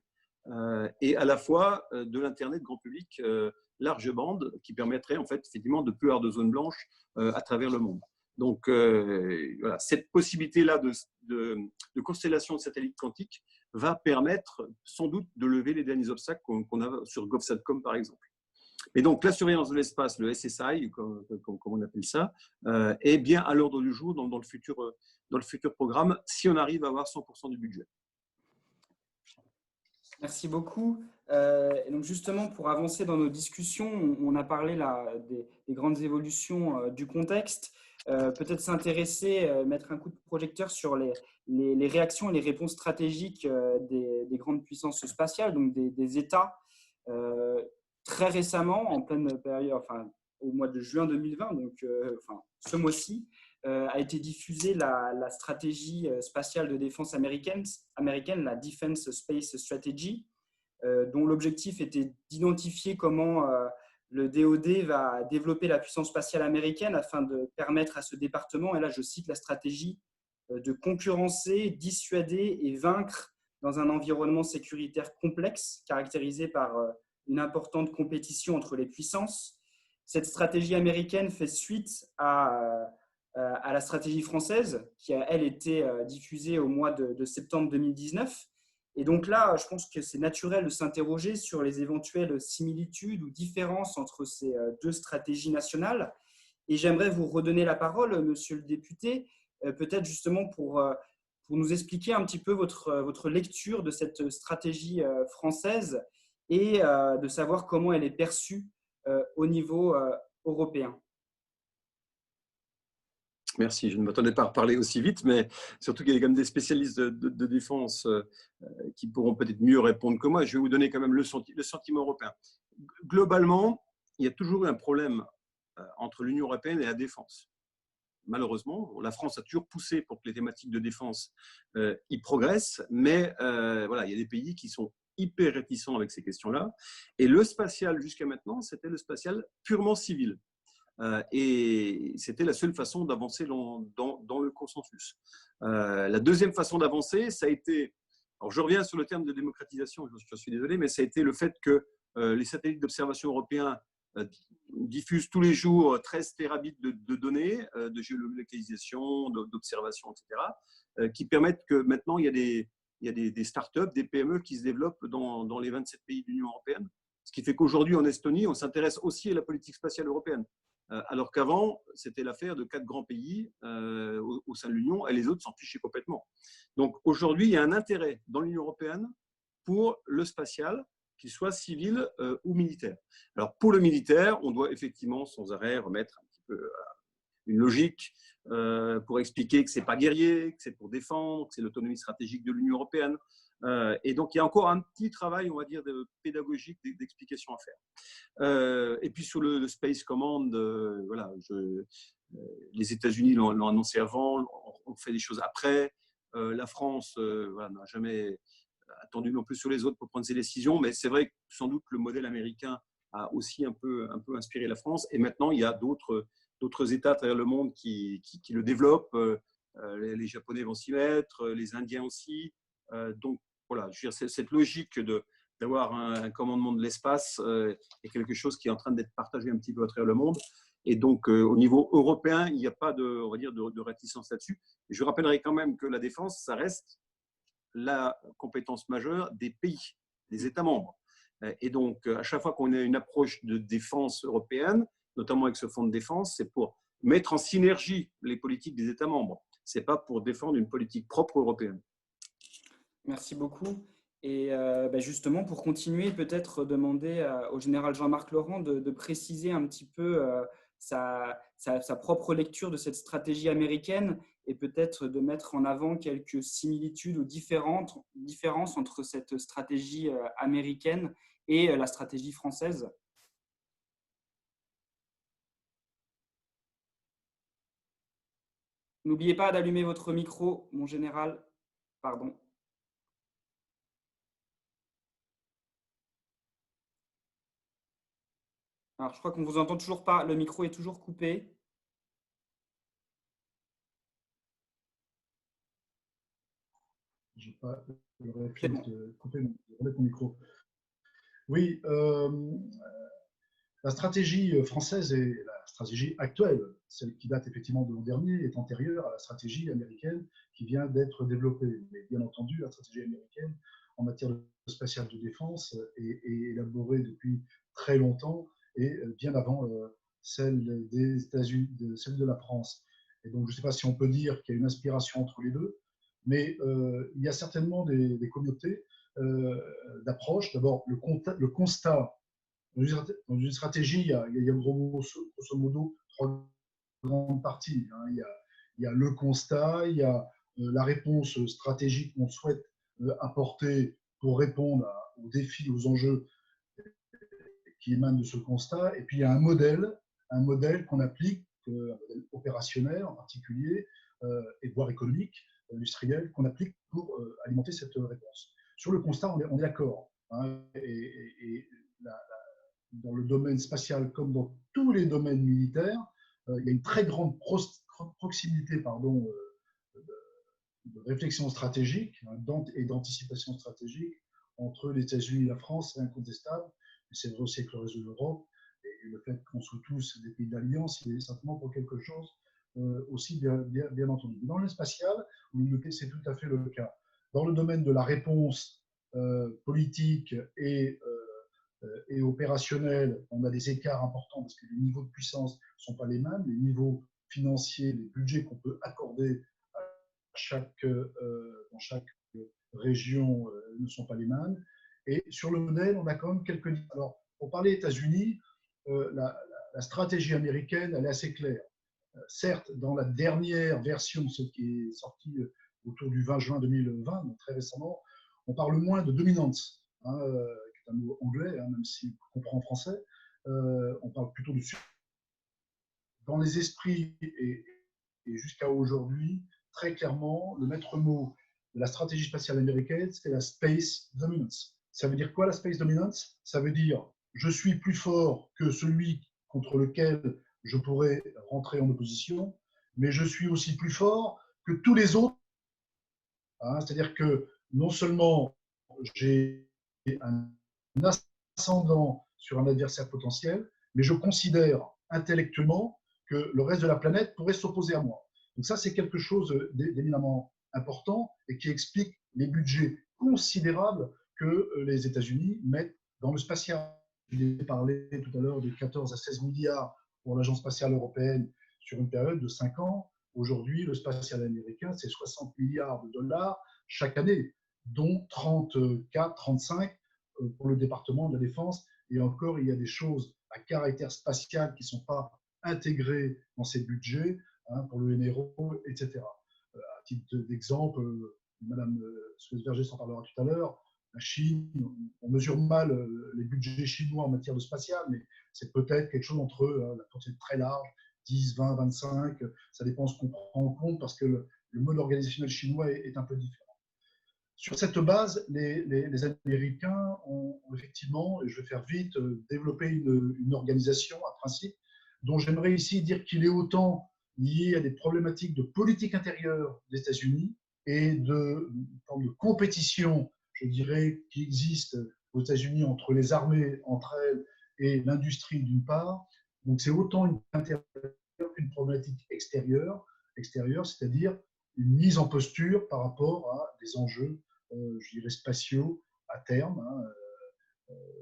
Speaker 4: et à la fois de l'Internet grand public large bande qui permettrait en fait effectivement de plus avoir de zones blanches à travers le monde. Donc voilà, cette possibilité-là de constellation de satellites quantiques va permettre sans doute de lever les derniers obstacles qu'on a sur GovSatcom par exemple. Et donc la surveillance de l'espace, le SSI, comme on appelle ça, est bien à l'ordre du jour dans le futur programme si on arrive à avoir 100% du budget.
Speaker 1: Merci beaucoup. Et donc justement, pour avancer dans nos discussions, on a parlé là des grandes évolutions du contexte. Peut-être s'intéresser, mettre un coup de projecteur sur les réactions et les réponses stratégiques des grandes puissances spatiales, donc des États. Très récemment, en pleine période, enfin, au mois de juin 2020, donc ce mois-ci, a été diffusée la stratégie spatiale de défense américaine, la Defense Space Strategy, dont l'objectif était d'identifier comment le DoD va développer la puissance spatiale américaine afin de permettre à ce département, et là je cite la stratégie, de concurrencer, dissuader et vaincre dans un environnement sécuritaire complexe, caractérisé par une importante compétition entre les puissances. Cette stratégie américaine fait suite à la stratégie française, qui a, elle, été diffusée au mois de septembre 2019. Et donc là, je pense que c'est naturel de s'interroger sur les éventuelles similitudes ou différences entre ces deux stratégies nationales. Et j'aimerais vous redonner la parole, monsieur le député, peut-être justement pour nous expliquer un petit peu votre lecture de cette stratégie française et de savoir comment elle est perçue au niveau européen.
Speaker 4: Merci, je ne m'attendais pas à parler aussi vite, mais surtout qu'il y a quand même des spécialistes de défense qui pourront peut-être mieux répondre que moi. Je vais vous donner quand même le sentiment européen. Globalement, il y a toujours eu un problème entre l'Union européenne et la défense. Malheureusement, la France a toujours poussé pour que les thématiques de défense y progressent, mais voilà, il y a des pays qui sont hyper réticents avec ces questions-là. Et le spatial, jusqu'à maintenant, c'était le spatial purement civil. Et c'était la seule façon d'avancer dans le consensus. La deuxième façon d'avancer, ça a été, alors je reviens sur le terme de démocratisation, je suis désolé, mais ça a été le fait que les satellites d'observation européens diffusent tous les jours 13 terabits de données, de géolocalisation, d'observation, etc., qui permettent que maintenant, il y a des startups, des PME qui se développent dans les 27 pays de l'Union européenne. Ce qui fait qu'aujourd'hui, en Estonie, on s'intéresse aussi à la politique spatiale européenne. Alors qu'avant, c'était l'affaire de 4 grands pays au sein de l'Union et les autres s'en fichaient complètement. Donc aujourd'hui, il y a un intérêt dans l'Union européenne pour le spatial, qu'il soit civil ou militaire. Alors pour le militaire, on doit effectivement sans arrêt remettre un petit peu une logique pour expliquer que ce n'est pas guerrier, que c'est pour défendre, que c'est l'autonomie stratégique de l'Union européenne. Et donc, il y a encore un petit travail, on va dire, pédagogique d'explication à faire. Et puis, sur le Space Command, voilà, les États-Unis l'ont annoncé avant, on fait des choses après. La France voilà, n'a jamais attendu non plus sur les autres pour prendre ses décisions, mais c'est vrai que sans doute le modèle américain a aussi un peu inspiré la France. Et maintenant, il y a d'autres États à travers le monde qui le développent. Les Japonais vont s'y mettre, les Indiens aussi. Donc, voilà, je veux dire, cette logique d'avoir un commandement de l'espace est quelque chose qui est en train d'être partagé un petit peu à travers le monde. Et donc, au niveau européen, il n'y a pas on va dire, de réticence là-dessus. Et je rappellerai quand même que la défense, ça reste la compétence majeure des pays, des États membres. Et donc, à chaque fois qu'on a une approche de défense européenne, notamment avec ce fonds de défense, c'est pour mettre en synergie les politiques des États membres. Ce n'est pas pour défendre une politique propre européenne.
Speaker 1: Merci beaucoup. Et justement, pour continuer, peut-être demander au général Jean-Marc Laurent de préciser un petit peu sa propre lecture de cette stratégie américaine et peut-être de mettre en avant quelques similitudes ou différences entre cette stratégie américaine et la stratégie française. N'oubliez pas d'allumer votre micro, mon général. Pardon. Alors, je crois qu'on ne vous entend toujours pas. Le micro est toujours coupé.
Speaker 3: Je n'ai pas le réflexe de remettre mon micro. Oui, la stratégie française et la stratégie actuelle, celle qui date effectivement de l'an dernier, est antérieure à la stratégie américaine qui vient d'être développée. Mais bien entendu, la stratégie américaine en matière de spatiale de défense est élaborée depuis très longtemps et bien avant celle des États-Unis, celle de la France. Et donc, je ne sais pas si on peut dire qu'il y a une inspiration entre les deux, mais il y a certainement des communautés d'approche. D'abord, le constat. Dans une stratégie, il y a grosso modo 3 grandes parties. Il y a le constat, il y a la réponse stratégique qu'on souhaite apporter pour répondre aux défis, aux enjeux qui émanent de ce constat. Et puis il y a un modèle qu'on applique, un modèle opérationnel en particulier, et voire économique, industriel, qu'on applique pour alimenter cette réponse. Sur le constat, on est d'accord. Et dans le domaine spatial comme dans tous les domaines militaires, il y a une très grande proximité de réflexion stratégique et d'anticipation stratégique entre les États-Unis et la France, c'est incontestable. C'est vrai aussi avec le réseau de l'Europe. Et le fait qu'on soit tous des pays d'alliance, il est simplement pour quelque chose aussi bien entendu. Dans le spatial, c'est tout à fait le cas. Dans le domaine de la réponse politique et opérationnel, on a des écarts importants parce que les niveaux de puissance ne sont pas les mêmes, les niveaux financiers, les budgets qu'on peut accorder dans chaque région ne sont pas les mêmes. Et sur le modèle, on a quand même quelques... Alors, pour parler des États-Unis, la stratégie américaine, elle est assez claire. certes, dans la dernière version, ce qui est sorti autour du 20 juin 2020, donc très récemment, on parle moins de dominance, qui est un mot anglais, même si on comprend en français. On parle plutôt de dans les esprits et jusqu'à aujourd'hui, très clairement, le maître mot de la stratégie spatiale américaine, c'est la space dominance. Ça veut dire quoi la space dominance? Ça veut dire je suis plus fort que celui contre lequel je pourrais rentrer en opposition, mais je suis aussi plus fort que tous les autres. C'est-à-dire que non seulement j'ai un ascendant sur un adversaire potentiel, mais je considère intellectuellement que le reste de la planète pourrait s'opposer à moi. Donc ça, c'est quelque chose d'éminemment important et qui explique les budgets considérables que les États-Unis mettent dans le spatial. J'ai parlé tout à l'heure de 14 à 16 milliards pour l'Agence spatiale européenne sur une période de 5 ans. Aujourd'hui, le spatial américain, c'est 60 milliards de dollars chaque année, dont 34, 35 pour le département de la Défense. Et encore, il y a des choses à caractère spatial qui ne sont pas intégrées dans ces budgets, pour le NRO, etc. À titre d'exemple, Madame Suez-Berger s'en parlera tout à l'heure, la Chine, on mesure mal les budgets chinois en matière de spatial, mais c'est peut-être quelque chose entre la portée très large, 10, 20, 25, ça dépend de ce qu'on prend en compte parce que le mode organisationnel chinois est un peu différent. Sur cette base, les Américains ont effectivement, et je vais faire vite, développé une organisation, un principe, dont j'aimerais ici dire qu'il est autant lié à des problématiques de politique intérieure des États-Unis et de forme de compétition, je dirais, qui existe aux États-Unis entre les armées, entre elles, et l'industrie d'une part. Donc c'est autant une intérieure qu'une problématique extérieure, c'est-à-dire une mise en posture par rapport à des enjeux, je dirais, spatiaux à terme,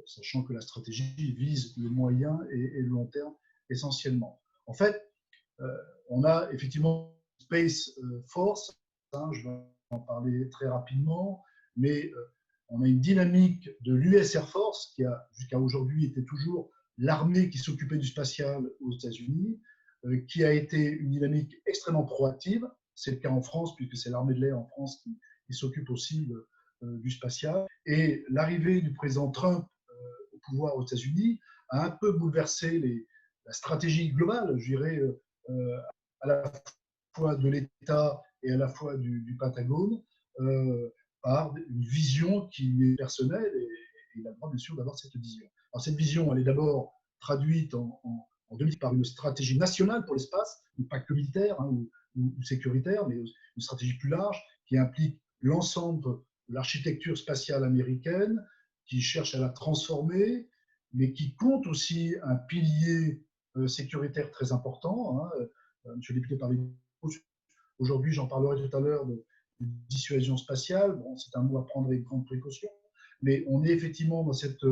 Speaker 3: sachant que la stratégie vise le moyen et le long terme essentiellement. En fait, on a effectivement Space Force, je vais en parler très rapidement, mais on a une dynamique de l'US Air Force qui a jusqu'à aujourd'hui été toujours l'armée qui s'occupait du spatial aux États-Unis, qui a été une dynamique extrêmement proactive. C'est le cas en France, puisque c'est l'armée de l'air en France qui s'occupe aussi du spatial. Et l'arrivée du président Trump au pouvoir aux États-Unis a un peu bouleversé la stratégie globale, je dirais, à la fois de l'État et à la fois du Pentagone, par une vision qui est personnelle et il a le droit bien sûr d'avoir cette vision. Alors cette vision, elle est d'abord traduite en 2000 par une stratégie nationale pour l'espace, pas que militaire ou sécuritaire, mais une stratégie plus large qui implique l'ensemble de l'architecture spatiale américaine, qui cherche à la transformer, mais qui compte aussi un pilier sécuritaire très important. Monsieur le député parlait aujourd'hui, j'en parlerai tout à l'heure de dissuasion spatiale. Bon, c'est un mot à prendre avec grande précaution, mais on est effectivement dans cette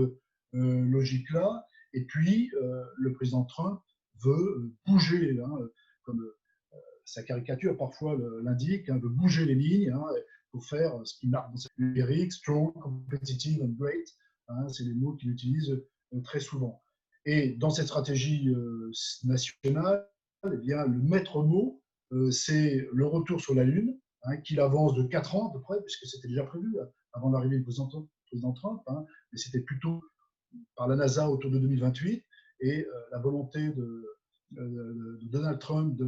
Speaker 3: logique-là. Et puis, le président Trump veut bouger, comme sa caricature parfois l'indique, veut bouger les lignes pour faire ce qui marque dans cette numérique, strong, competitive and great. C'est les mots qu'il utilise très souvent. Et dans cette stratégie nationale, eh bien, le maître mot, c'est le retour sur la Lune, qu'il avance de 4 ans à peu près, puisque c'était déjà prévu avant l'arrivée du président Trump, mais c'était plutôt par la NASA autour de 2028, et la volonté de Donald Trump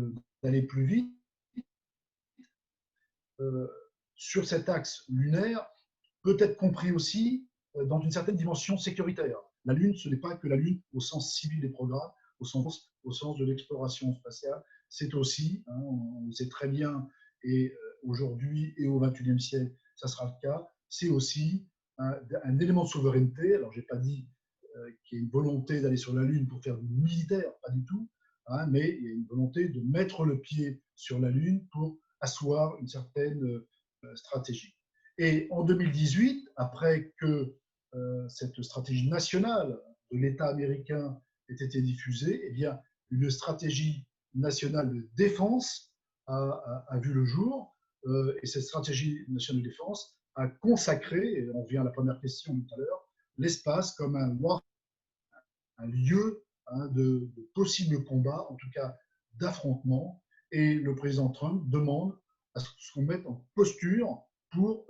Speaker 3: d'aller plus vite sur cet axe lunaire peut être compris aussi dans une certaine dimension sécuritaire. La Lune, ce n'est pas que la Lune au sens civil des programmes, au sens de l'exploration spatiale, c'est aussi, on le sait très bien, et aujourd'hui et au XXIe siècle, ça sera le cas, c'est aussi un élément de souveraineté. Alors, je n'ai pas dit qu'il y a une volonté d'aller sur la Lune pour faire du militaire, pas du tout, mais il y a une volonté de mettre le pied sur la Lune pour asseoir une certaine stratégie. Et en 2018, après que cette stratégie nationale de l'État américain ait été diffusée, eh bien, une stratégie nationale de défense a vu le jour. Et cette stratégie nationale de défense a consacré, et on vient à la première question tout à l'heure, l'espace comme un lieu de possible combat, en tout cas d'affrontement. Et le président Trump demande à ce qu'on mette en posture pour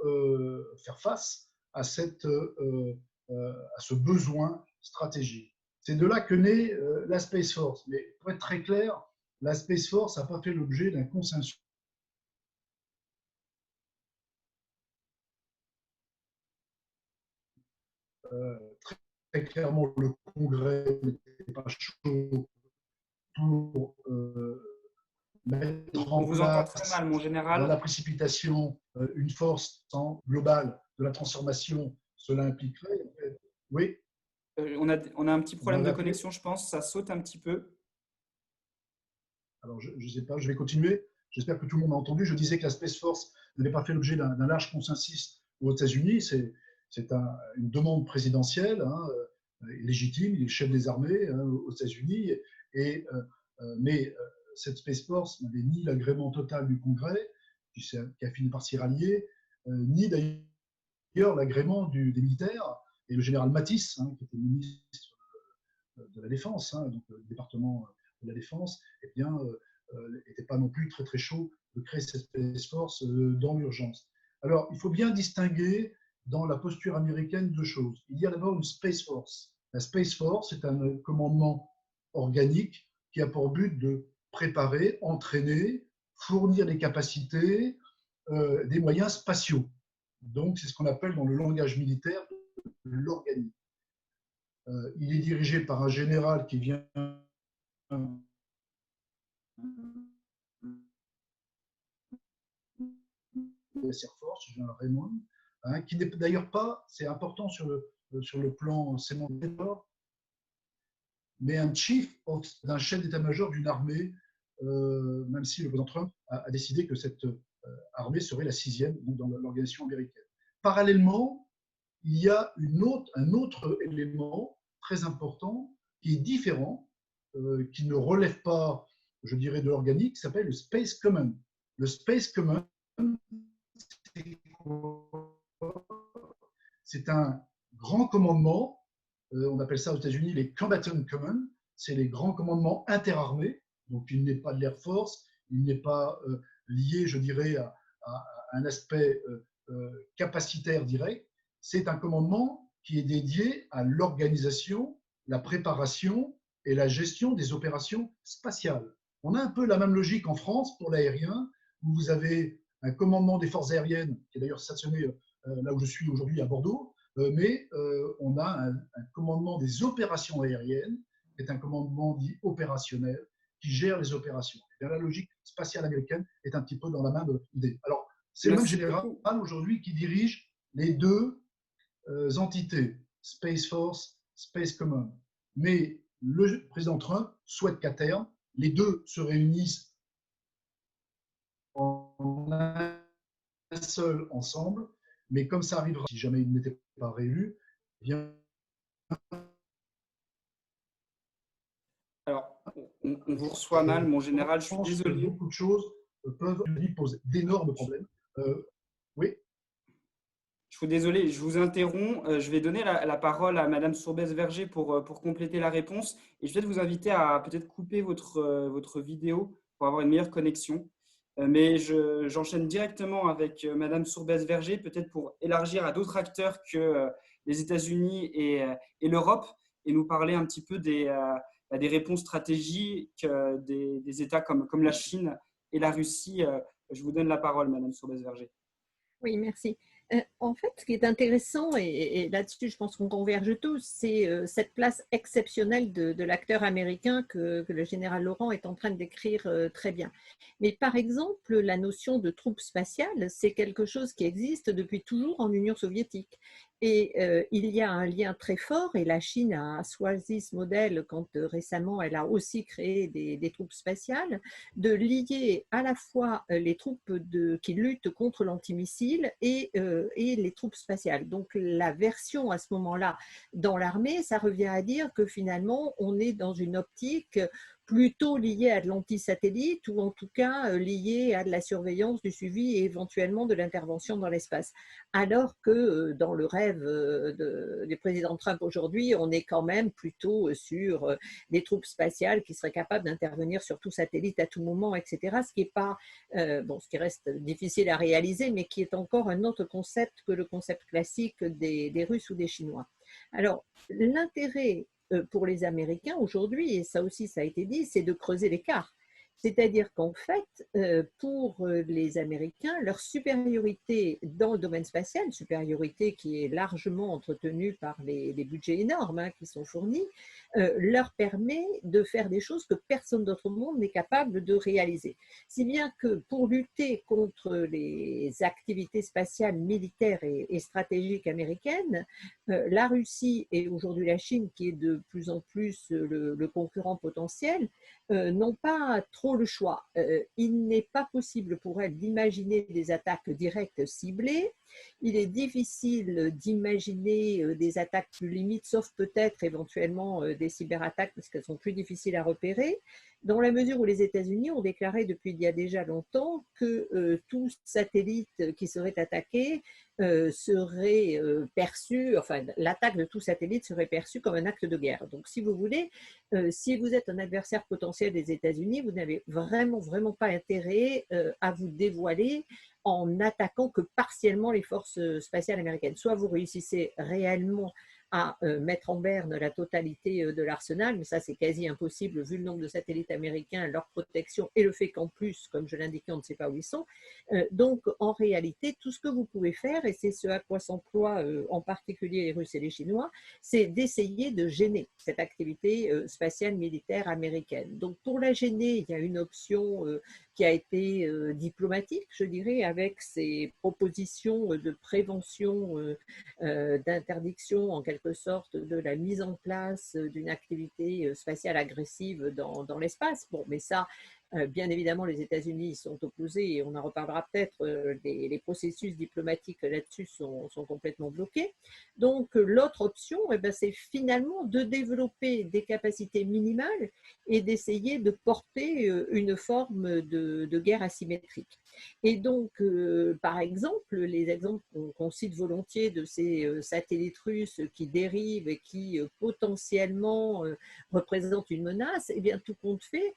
Speaker 3: faire face à ce besoin stratégique. C'est de là que naît la Space Force. Mais pour être très clair, la Space Force n'a pas fait l'objet d'un consensus. Très, très clairement, le Congrès n'était pas chaud pour mettre
Speaker 1: On
Speaker 3: en
Speaker 1: vous entend très
Speaker 3: place
Speaker 1: mal, mon
Speaker 3: dans la
Speaker 1: général.
Speaker 3: précipitation une force globale de la transformation. Cela impliquerait. Oui,
Speaker 1: On a un petit
Speaker 3: vous
Speaker 1: problème
Speaker 3: m'avez
Speaker 1: de
Speaker 3: appelé.
Speaker 1: connexion, je pense. Ça saute un petit peu.
Speaker 3: Alors, je ne sais pas, je vais continuer. J'espère que tout le monde a entendu. Je disais que la Space Force n'avait pas fait l'objet d'un large consensus aux États-Unis. C'est une demande présidentielle, légitime. Il est chef des armées aux États-Unis. Mais cette Space Force n'avait ni l'agrément total du Congrès, qui a fini par s'y rallier, ni d'ailleurs l'agrément des militaires. Et le général Mattis, qui était ministre de la Défense, donc le département de la Défense, eh bien, n'était pas non plus très très chaud de créer cette Space Force dans l'urgence. Alors, il faut bien distinguer dans la posture américaine deux choses. Il y a d'abord une Space Force. La Space Force est un commandement organique qui a pour but de préparer, entraîner, fournir des capacités, des moyens spatiaux. Donc, c'est ce qu'on appelle dans le langage militaire l'organique. Il est dirigé par un général qui vient de Air Force, général Raymond, qui n'est d'ailleurs pas, c'est important sur le plan sémantique, mais un d'un chef d'état-major d'une armée, même si le président Trump a décidé que cette armée serait la 6e dans l'organisation américaine. Parallèlement, il y a un autre élément très important qui est différent, qui ne relève pas, je dirais, de l'organique, qui s'appelle le Space Command. Le Space Command, c'est un grand commandement, on appelle ça aux États-Unis les Combatant Command, c'est les grands commandements interarmés, donc il n'est pas de l'Air Force, il n'est pas lié, je dirais, à un aspect capacitaire direct, c'est un commandement qui est dédié à l'organisation, la préparation et la gestion des opérations spatiales. On a un peu la même logique en France pour l'aérien, où vous avez un commandement des forces aériennes, qui est d'ailleurs stationné là où je suis aujourd'hui à Bordeaux, mais on a un commandement des opérations aériennes, qui est un commandement dit opérationnel, qui gère les opérations. Et la logique spatiale américaine est un petit peu dans la même idée. Alors, c'est le même général aujourd'hui qui dirige les deux entités, Space Force, Space Command. Mais le président Trump souhaite qu'à terme, les deux se réunissent en un seul ensemble, mais comme ça arrivera, si jamais il n'était pas réélu, eh bien.
Speaker 1: Alors, on vous reçoit mal, mon général, je suis
Speaker 3: pense que
Speaker 1: désolé.
Speaker 3: beaucoup de choses peuvent lui poser d'énormes problèmes. Oui.
Speaker 1: Je suis désolé, je vous interromps. Je vais donner la parole à Madame Sourbès-Verger pour compléter la réponse. Et je vais vous inviter à peut-être couper votre vidéo pour avoir une meilleure connexion. Mais j'enchaîne directement avec Madame Sourbès-Verger, peut-être pour élargir à d'autres acteurs que les États-Unis et l'Europe et nous parler un petit peu des réponses stratégiques des États comme la Chine et la Russie. Je vous donne la parole, Madame Sourbès-Verger.
Speaker 2: Oui, merci. En fait, ce qui est intéressant, et là-dessus, je pense qu'on converge tous, c'est cette place exceptionnelle de l'acteur américain que le général Laurent est en train de décrire très bien. Mais par exemple, la notion de troupes spatiales, c'est quelque chose qui existe depuis toujours en Union soviétique. Et il y a un lien très fort, et la Chine a choisi ce modèle quand récemment elle a aussi créé des troupes spatiales, de lier à la fois les troupes qui luttent contre l'antimissile et les troupes spatiales. Donc la version à ce moment-là dans l'armée, ça revient à dire que finalement on est dans une optique plutôt liées à de l'anti-satellite ou en tout cas liées à de la surveillance, du suivi et éventuellement de l'intervention dans l'espace. Alors que dans le rêve du président Trump aujourd'hui, on est quand même plutôt sur des troupes spatiales qui seraient capables d'intervenir sur tout satellite à tout moment, etc. Ce qui est pas, ce qui reste difficile à réaliser, mais qui est encore un autre concept que le concept classique des Russes ou des Chinois. Alors, l'intérêt pour les Américains aujourd'hui, et ça aussi ça a été dit, c'est de creuser l'écart. C'est-à-dire qu'en fait, pour les Américains, leur supériorité dans le domaine spatial, une supériorité qui est largement entretenue par les budgets énormes qui sont fournis, leur permet de faire des choses que personne d'autre au monde n'est capable de réaliser. Si bien que pour lutter contre les activités spatiales militaires et stratégiques américaines, la Russie et aujourd'hui la Chine, qui est de plus en plus le concurrent potentiel, n'ont pas trop le choix. Il n'est pas possible pour elles d'imaginer des attaques directes ciblées. Il est difficile d'imaginer des attaques plus limites, sauf peut-être éventuellement des cyberattaques, parce qu'elles sont plus difficiles à repérer, dans la mesure où les États-Unis ont déclaré depuis il y a déjà longtemps que tout satellite qui serait attaqué serait perçu, enfin l'attaque de tout satellite serait perçue comme un acte de guerre. Donc si vous voulez, si vous êtes un adversaire potentiel des États-Unis, vous n'avez vraiment pas intérêt à vous dévoiler en attaquant que partiellement les forces spatiales américaines. Soit vous réussissez réellement à mettre en berne la totalité de l'arsenal, mais ça c'est quasi impossible vu le nombre de satellites américains, leur protection et le fait qu'en plus, comme je l'indiquais, on ne sait pas où ils sont. Donc en réalité, tout ce que vous pouvez faire, et c'est ce à quoi s'emploient en particulier les Russes et les Chinois, c'est d'essayer de gêner cette activité spatiale militaire américaine. Donc pour la gêner, il y a une option qui a été diplomatique, je dirais, avec ces propositions de prévention, d'interdiction en quelque sorte de la mise en place d'une activité spatiale agressive dans l'espace. Bon, mais ça, bien évidemment, les États-Unis sont opposés et on en reparlera peut-être. Les processus diplomatiques là-dessus sont complètement bloqués. Donc, l'autre option, c'est finalement de développer des capacités minimales et d'essayer de porter une forme de guerre asymétrique. Et donc, par exemple, les exemples qu'on cite volontiers de ces satellites russes qui dérivent et qui potentiellement représentent une menace, eh bien, tout compte fait,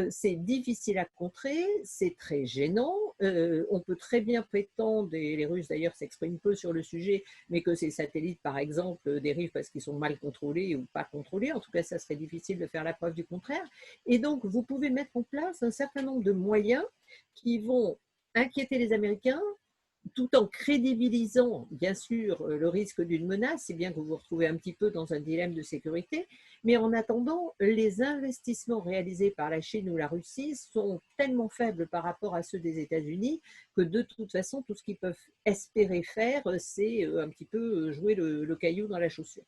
Speaker 2: c'est difficile à contrer, c'est très gênant. On peut très bien prétendre, et les Russes d'ailleurs s'expriment peu sur le sujet, mais que ces satellites, par exemple, dérivent parce qu'ils sont mal contrôlés ou pas contrôlés. En tout cas, ça serait difficile de faire la preuve du contraire. Et donc, vous pouvez mettre en place un certain nombre de moyens qui vont inquiéter les Américains, tout en crédibilisant, bien sûr, le risque d'une menace, si bien que vous vous retrouvez un petit peu dans un dilemme de sécurité. Mais en attendant, les investissements réalisés par la Chine ou la Russie sont tellement faibles par rapport à ceux des États-Unis que de toute façon, tout ce qu'ils peuvent espérer faire, c'est un petit peu jouer le caillou dans la chaussure.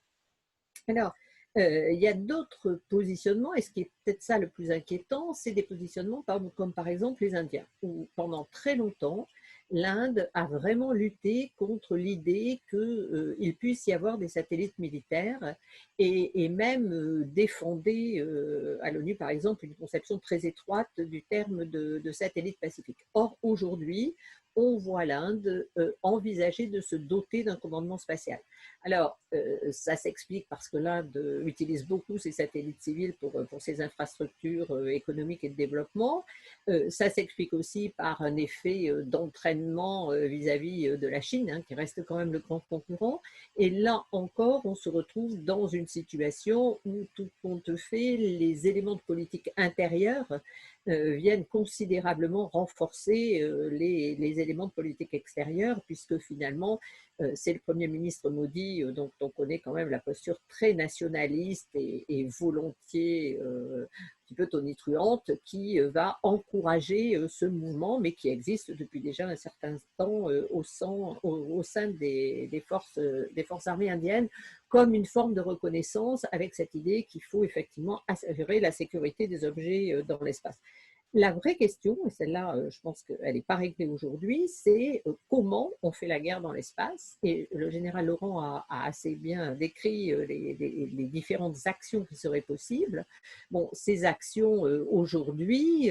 Speaker 2: Alors, il y a d'autres positionnements, et ce qui est peut-être ça le plus inquiétant, c'est des positionnements comme par exemple les Indiens, où pendant très longtemps, l'Inde a vraiment lutté contre l'idée qu'il puisse y avoir des satellites militaires et même défendait à l'ONU, par exemple, une conception très étroite du terme de satellite pacifique. Or, aujourd'hui, on voit l'Inde envisager de se doter d'un commandement spatial. Alors, ça s'explique parce que l'Inde utilise beaucoup ses satellites civils pour ses infrastructures économiques et de développement. Ça s'explique aussi par un effet d'entraînement vis-à-vis de la Chine, qui reste quand même le grand concurrent. Et là encore, on se retrouve dans une situation où, tout compte fait, les éléments de politique intérieure viennent considérablement renforcer les éléments de politique extérieure, puisque finalement, c'est le Premier ministre Modi, dont on connaît quand même la posture très nationaliste et volontiers un petit peu tonitruante, qui va encourager ce mouvement, mais qui existe depuis déjà un certain temps au sein des forces armées indiennes, comme une forme de reconnaissance avec cette idée qu'il faut effectivement assurer la sécurité des objets dans l'espace. La vraie question, et celle-là, je pense qu'elle n'est pas réglée aujourd'hui, c'est comment on fait la guerre dans l'espace. Et le général Laurent a assez bien décrit les différentes actions qui seraient possibles. Bon, ces actions, aujourd'hui,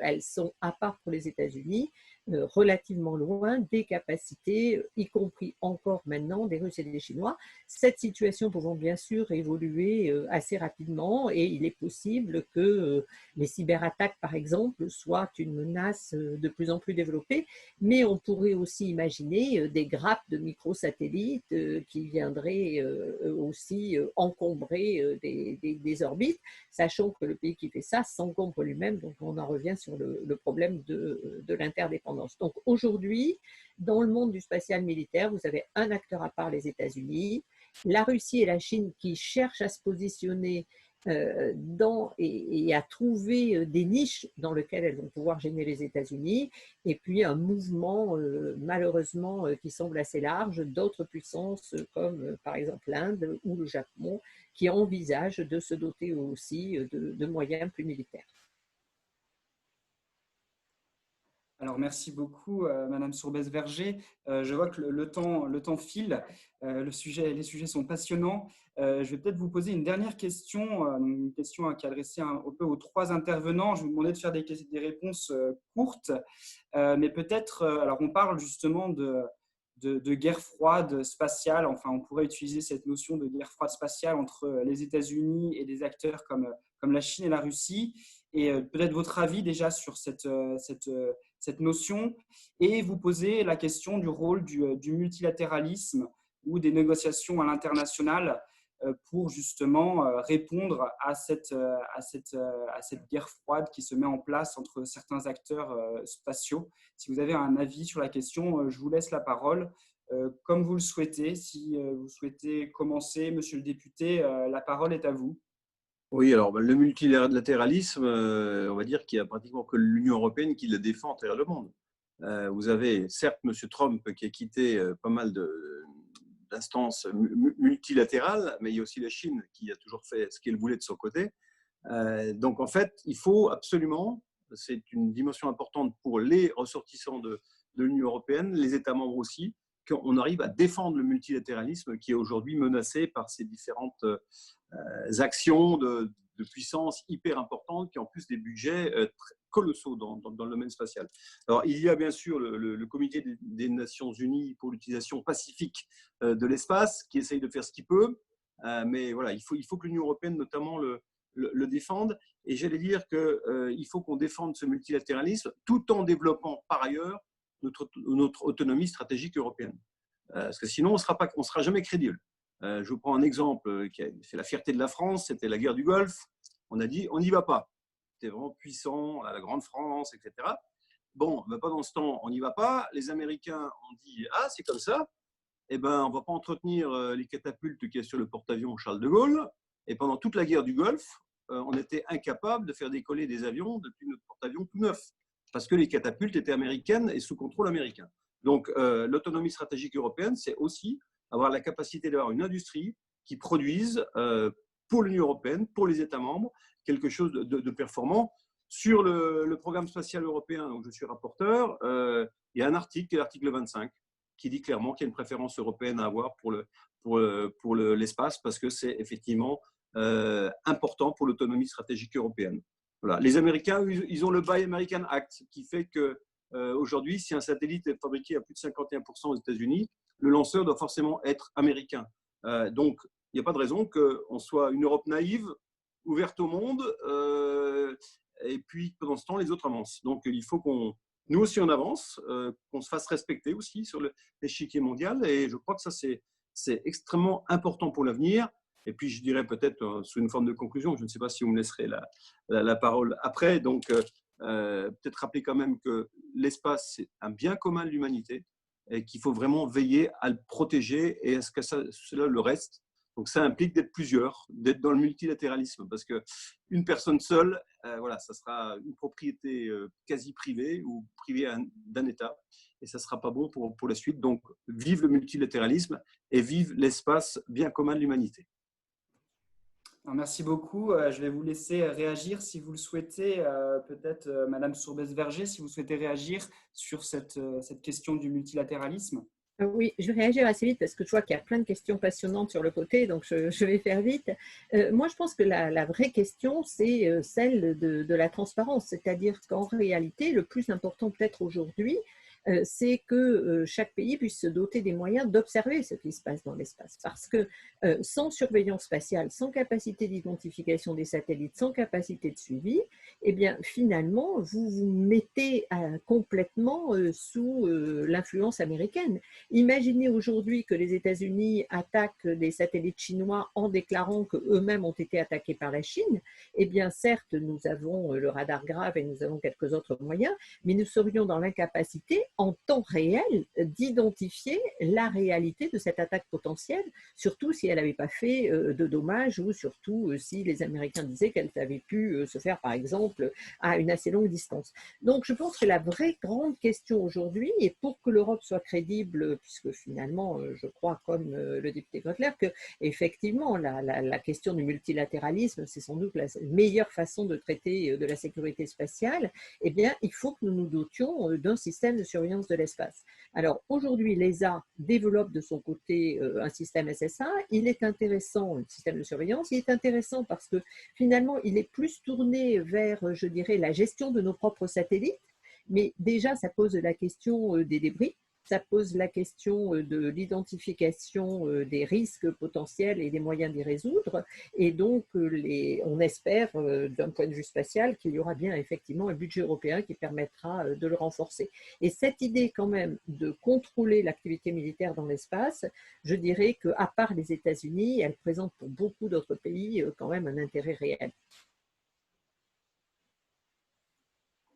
Speaker 2: elles sont, à part pour les États-Unis, relativement loin des capacités, y compris encore maintenant, des Russes et des Chinois. Cette situation pouvant bien sûr évoluer assez rapidement, et il est possible que les cyberattaques, par exemple, soient une menace de plus en plus développée, mais on pourrait aussi imaginer des grappes de microsatellites qui viendraient aussi encombrer des orbites, sachant que le pays qui fait ça s'encombre lui-même, donc on en revient sur le problème de l'interdépendance. Donc aujourd'hui, dans le monde du spatial militaire, vous avez un acteur à part, les États-Unis, la Russie et la Chine qui cherchent à se positionner et à trouver des niches dans lesquelles elles vont pouvoir gêner les États-Unis, et puis un mouvement malheureusement qui semble assez large d'autres puissances comme par exemple l'Inde ou le Japon qui envisagent de se doter aussi de moyens plus militaires.
Speaker 1: Alors, merci beaucoup, Madame Sourbès-Verger. Je vois que le temps file. Les sujets sont passionnants. Je vais peut-être vous poser une dernière question, une question qui est adressée un peu aux trois intervenants. Je vais vous demander de faire des réponses courtes, mais peut-être, alors on parle justement de guerre froide spatiale. Enfin, on pourrait utiliser cette notion de guerre froide spatiale entre les États-Unis et des acteurs comme la Chine et la Russie. Et peut-être votre avis déjà sur cette notion, et vous poser la question du rôle du multilatéralisme ou des négociations à l'international pour justement répondre à cette guerre froide qui se met en place entre certains acteurs spatiaux. Si vous avez un avis sur la question, je vous laisse la parole comme vous le souhaitez. Si vous souhaitez commencer, monsieur le député, la parole est à vous.
Speaker 4: Oui, alors le multilatéralisme, on va dire qu'il n'y a pratiquement que l'Union européenne qui le défend à travers le monde. Vous avez certes M. Trump qui a quitté pas mal d'instances multilatérales, mais il y a aussi la Chine qui a toujours fait ce qu'elle voulait de son côté. Donc en fait, il faut absolument, c'est une dimension importante pour les ressortissants de l'Union européenne, les États membres aussi, qu'on arrive à défendre le multilatéralisme qui est aujourd'hui menacé par ces différentes actions de puissance hyper importantes qui ont en plus des budgets colossaux dans le domaine spatial. Alors, il y a bien sûr le Comité des Nations Unies pour l'utilisation pacifique de l'espace qui essaye de faire ce qu'il peut, mais voilà, il faut que l'Union européenne notamment le défende. Et j'allais dire qu'il faut qu'on défende ce multilatéralisme tout en développant par ailleurs notre autonomie stratégique européenne. Parce que sinon, on ne sera jamais crédible. Je vous prends un exemple qui a fait la fierté de la France, c'était la guerre du Golfe. On a dit, on n'y va pas. C'était vraiment puissant, la grande France, etc. Bon, ben pendant ce temps, on n'y va pas. Les Américains ont dit, ah, c'est comme ça. Eh ben, on ne va pas entretenir les catapultes qu'il y a sur le porte-avions Charles de Gaulle. Et pendant toute la guerre du Golfe, on était incapable de faire décoller des avions depuis notre porte-avions tout neuf, parce que les catapultes étaient américaines et sous contrôle américain. Donc, l'autonomie stratégique européenne, c'est aussi avoir la capacité d'avoir une industrie qui produise pour l'Union européenne, pour les États membres, quelque chose de performant. Sur le programme spatial européen, dont je suis rapporteur, il y a un article, l'article 25, qui dit clairement qu'il y a une préférence européenne à avoir pour l'espace, parce que c'est effectivement important pour l'autonomie stratégique européenne. Voilà. Les Américains, ils ont le Buy American Act, qui fait que aujourd'hui, si un satellite est fabriqué à plus de 51% aux États-Unis, le lanceur doit forcément être américain. Donc, il n'y a pas de raison qu'on soit une Europe naïve, ouverte au monde, et puis pendant ce temps, les autres avancent. Donc, il faut nous aussi, on avance, qu'on se fasse respecter aussi sur l'échiquier mondial. Et je crois que ça, c'est extrêmement important pour l'avenir. Et puis, je dirais peut-être sous une forme de conclusion, je ne sais pas si vous me laisserez la parole après. Donc, peut-être rappeler quand même que l'espace, c'est un bien commun de l'humanité et qu'il faut vraiment veiller à le protéger et à ce que cela le reste. Donc, ça implique d'être plusieurs, d'être dans le multilatéralisme, parce qu'une personne seule, voilà, ça sera une propriété quasi privée ou privée d'un État, et ça ne sera pas bon pour la suite. Donc, vive le multilatéralisme et vive l'espace bien commun de l'humanité.
Speaker 1: Alors, merci beaucoup. Je vais vous laisser réagir si vous le souhaitez. Peut-être Madame Sourbès-Verger, si vous souhaitez réagir sur cette question du multilatéralisme.
Speaker 2: Oui, je vais réagir assez vite parce que je vois qu'il y a plein de questions passionnantes sur le côté, donc je vais faire vite. Moi, je pense que la vraie question, c'est celle de la transparence, c'est-à-dire qu'en réalité, le plus important peut-être aujourd'hui, c'est que chaque pays puisse se doter des moyens d'observer ce qui se passe dans l'espace. Parce que sans surveillance spatiale, sans capacité d'identification des satellites, sans capacité de suivi, eh bien, finalement, vous vous mettez complètement sous l'influence américaine. Imaginez aujourd'hui que les États-Unis attaquent des satellites chinois en déclarant qu'eux-mêmes ont été attaqués par la Chine. Eh bien, certes, nous avons le radar grave et nous avons quelques autres moyens, mais nous serions dans l'incapacité, en temps réel, d'identifier la réalité de cette attaque potentielle, surtout si elle n'avait pas fait de dommages ou surtout si les Américains disaient qu'elle avait pu se faire, par exemple, à une assez longue distance. Donc, je pense que la vraie grande question aujourd'hui, et pour que l'Europe soit crédible, puisque finalement, je crois, comme le député Grotler, que effectivement, la question du multilatéralisme, c'est sans doute la meilleure façon de traiter de la sécurité spatiale, eh bien, il faut que nous nous dotions d'un système de surveillance de l'espace. Alors, aujourd'hui, l'ESA développe de son côté un système SSA. Il est intéressant, le système de surveillance, il est intéressant parce que finalement, il est plus tourné vers, je dirais, la gestion de nos propres satellites, mais déjà, ça pose la question des débris. Ça pose la question de l'identification des risques potentiels et des moyens d'y résoudre. Et donc, on espère, d'un point de vue spatial, qu'il y aura bien effectivement un budget européen qui permettra de le renforcer. Et cette idée quand même de contrôler l'activité militaire dans l'espace, je dirais qu'à part les États-Unis, elle présente pour beaucoup d'autres pays quand même un intérêt réel.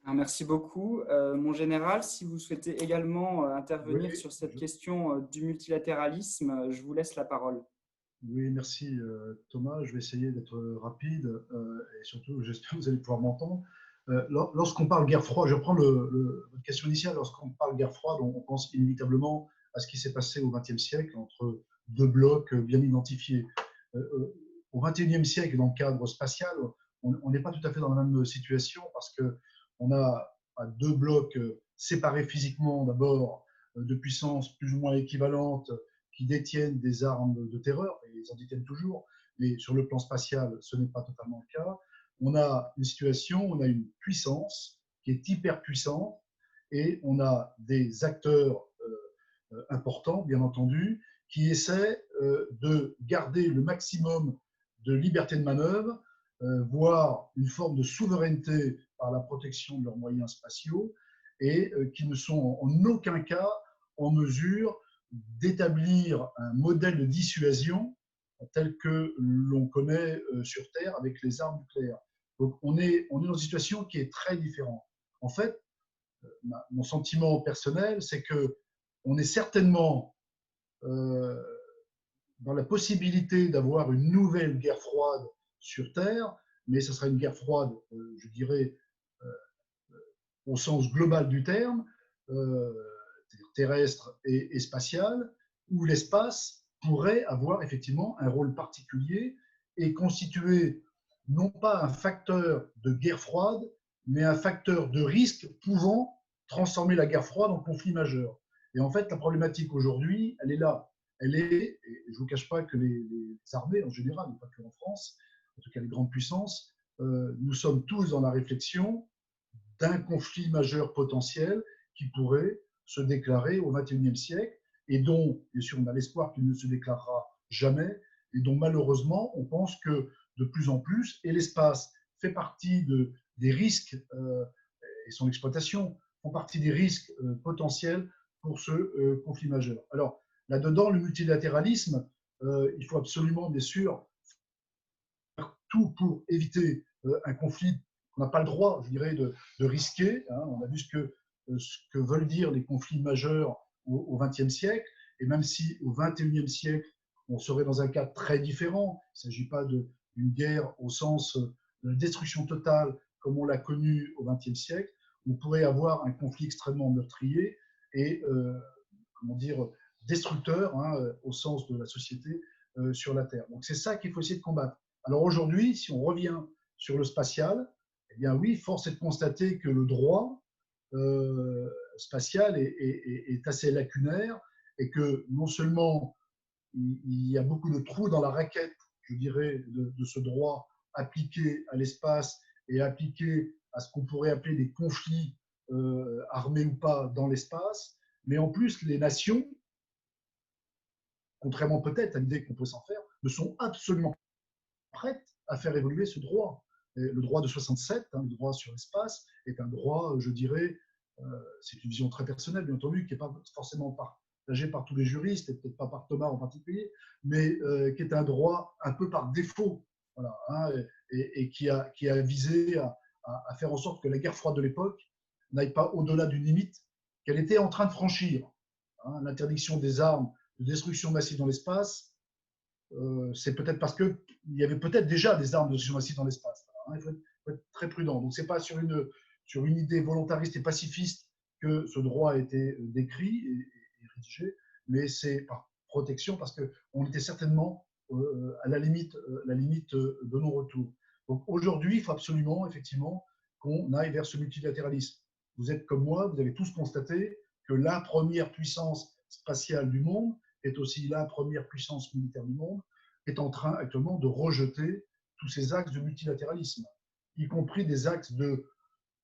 Speaker 1: Alors, merci beaucoup. Mon général, si vous souhaitez également intervenir
Speaker 3: Oui,
Speaker 1: sur cette question du multilatéralisme, je vous laisse la parole.
Speaker 3: oui, merci Thomas. Je vais essayer d'être rapide et surtout, j'espère que vous allez pouvoir m'entendre. Lorsqu'on parle guerre froide, je reprends votre question initiale. Lorsqu'on parle guerre froide, on pense inévitablement à ce qui s'est passé au XXe siècle entre deux blocs bien identifiés. Au XXIe siècle, dans le cadre spatial, on n'est pas tout à fait dans la même situation parce qu'on a deux blocs séparés physiquement d'abord de puissances plus ou moins équivalentes qui détiennent des armes de terreur, et ils en détiennent toujours, mais sur le plan spatial, ce n'est pas totalement le cas. On a une situation, on a une puissance qui est hyper puissante, et on a des acteurs importants, bien entendu, qui essaient de garder le maximum de liberté de manœuvre, voire une forme de souveraineté par la protection de leurs moyens spatiaux, et qui ne sont en aucun cas en mesure d'établir un modèle de dissuasion tel que l'on connaît sur Terre avec les armes nucléaires. Donc on est dans une situation qui est très différente. En fait, mon sentiment personnel, c'est que on est certainement euh, dans la possibilité d'avoir une nouvelle guerre froide sur Terre, mais ce sera une guerre froide, je dirais, au sens global du terme, terrestre et spatial, où l'espace pourrait avoir effectivement un rôle particulier et constituer non pas un facteur de guerre froide, mais un facteur de risque pouvant transformer la guerre froide en conflit majeur. Et en fait, la problématique aujourd'hui, elle est là. Elle est, et je ne vous cache pas que les armées en général, pas que en France, en tout cas les grandes puissances, nous sommes tous dans la réflexion d'un conflit majeur potentiel qui pourrait se déclarer au XXIe siècle et dont, bien sûr, on a l'espoir qu'il ne se déclarera jamais et dont malheureusement, on pense que de plus en plus, et l'espace fait partie des risques et son exploitation font partie des risques potentiels pour ce conflit majeur. Alors, là-dedans, le multilatéralisme, il faut absolument, bien sûr, faire tout pour éviter un conflit qu'on n'a pas le droit, je dirais, de risquer. Hein. On a vu ce que veulent dire les conflits majeurs au XXe siècle, et même si au XXIe siècle, on serait dans un cas très différent, il ne s'agit pas d'une guerre au sens de la destruction totale comme on l'a connu au XXe siècle, on pourrait avoir un conflit extrêmement meurtrier et, comment dire, destructeur, hein, au sens de la société sur la Terre. Donc c'est ça qu'il faut essayer de combattre. Alors aujourd'hui, si on revient sur le spatial, eh bien oui, force est de constater que le droit spatial est assez lacunaire et que non seulement il y a beaucoup de trous dans la raquette, je dirais, de ce droit appliqué à l'espace et appliqué à ce qu'on pourrait appeler des conflits armés ou pas dans l'espace, mais en plus les nations, contrairement peut-être à l'idée qu'on peut s'en faire, ne sont absolument pas prêtes à faire évoluer ce droit. Et le droit de 67, le droit sur l'espace, est un droit, je dirais, c'est une vision très personnelle, bien entendu, qui n'est pas forcément partagée par tous les juristes, et peut-être pas par Thomas en particulier, mais qui est un droit un peu par défaut, voilà, et qui a visé à faire en sorte que la guerre froide de l'époque n'aille pas au-delà d'une limite qu'elle était en train de franchir. L'interdiction des armes de destruction massive dans l'espace, c'est peut-être parce qu'il y avait peut-être déjà des armes de destruction massive dans l'espace. Il faut être très prudent. Donc, ce n'est pas sur une idée volontariste et pacifiste que ce droit a été décrit et rédigé, mais c'est par protection parce qu'on était certainement à la limite de non-retour. Donc, aujourd'hui, il faut absolument, effectivement, qu'on aille vers ce multilatéralisme. Vous êtes comme moi, vous avez tous constaté que la première puissance spatiale du monde est aussi la première puissance militaire du monde, est en train actuellement de rejeter tous ces axes de multilatéralisme, y compris des axes de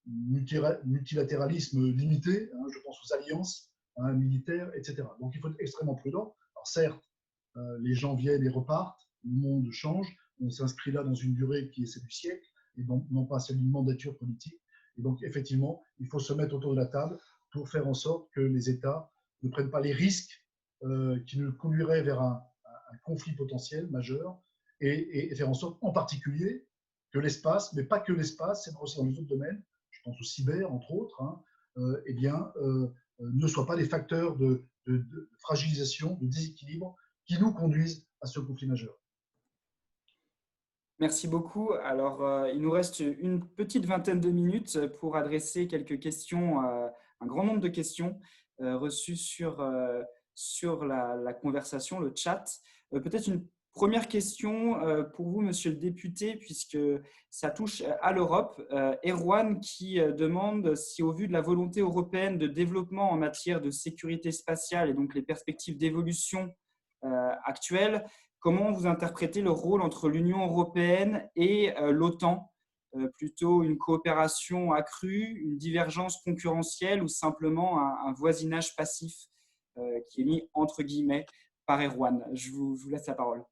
Speaker 3: multilatéralisme limité, je pense aux alliances militaires, etc. Donc il faut être extrêmement prudent. Alors certes, les gens viennent et repartent, le monde change, on s'inscrit là dans une durée qui est celle du siècle, et non pas celle d'une mandature politique. Et donc effectivement, il faut se mettre autour de la table pour faire en sorte que les États ne prennent pas les risques qui nous conduiraient vers un conflit potentiel majeur et faire en sorte en particulier que l'espace, mais pas que l'espace, c'est aussi dans les autres domaines, je pense au cyber entre autres, eh bien, ne soient pas des facteurs de fragilisation, de déséquilibre qui nous conduisent à ce conflit majeur.
Speaker 1: Merci beaucoup. Alors, il nous reste une petite vingtaine de minutes pour adresser quelques questions, un grand nombre de questions reçues sur la conversation, le chat. Peut-être une première question pour vous, monsieur le député, puisque ça touche à l'Europe. Erwan qui demande si, au vu de la volonté européenne de développement en matière de sécurité spatiale et donc les perspectives d'évolution actuelles, comment vous interprétez le rôle entre l'Union européenne et l'OTAN? Plutôt une coopération accrue, une divergence concurrentielle ou simplement un voisinage passif qui est mis entre guillemets par Erwan? Je vous laisse la parole.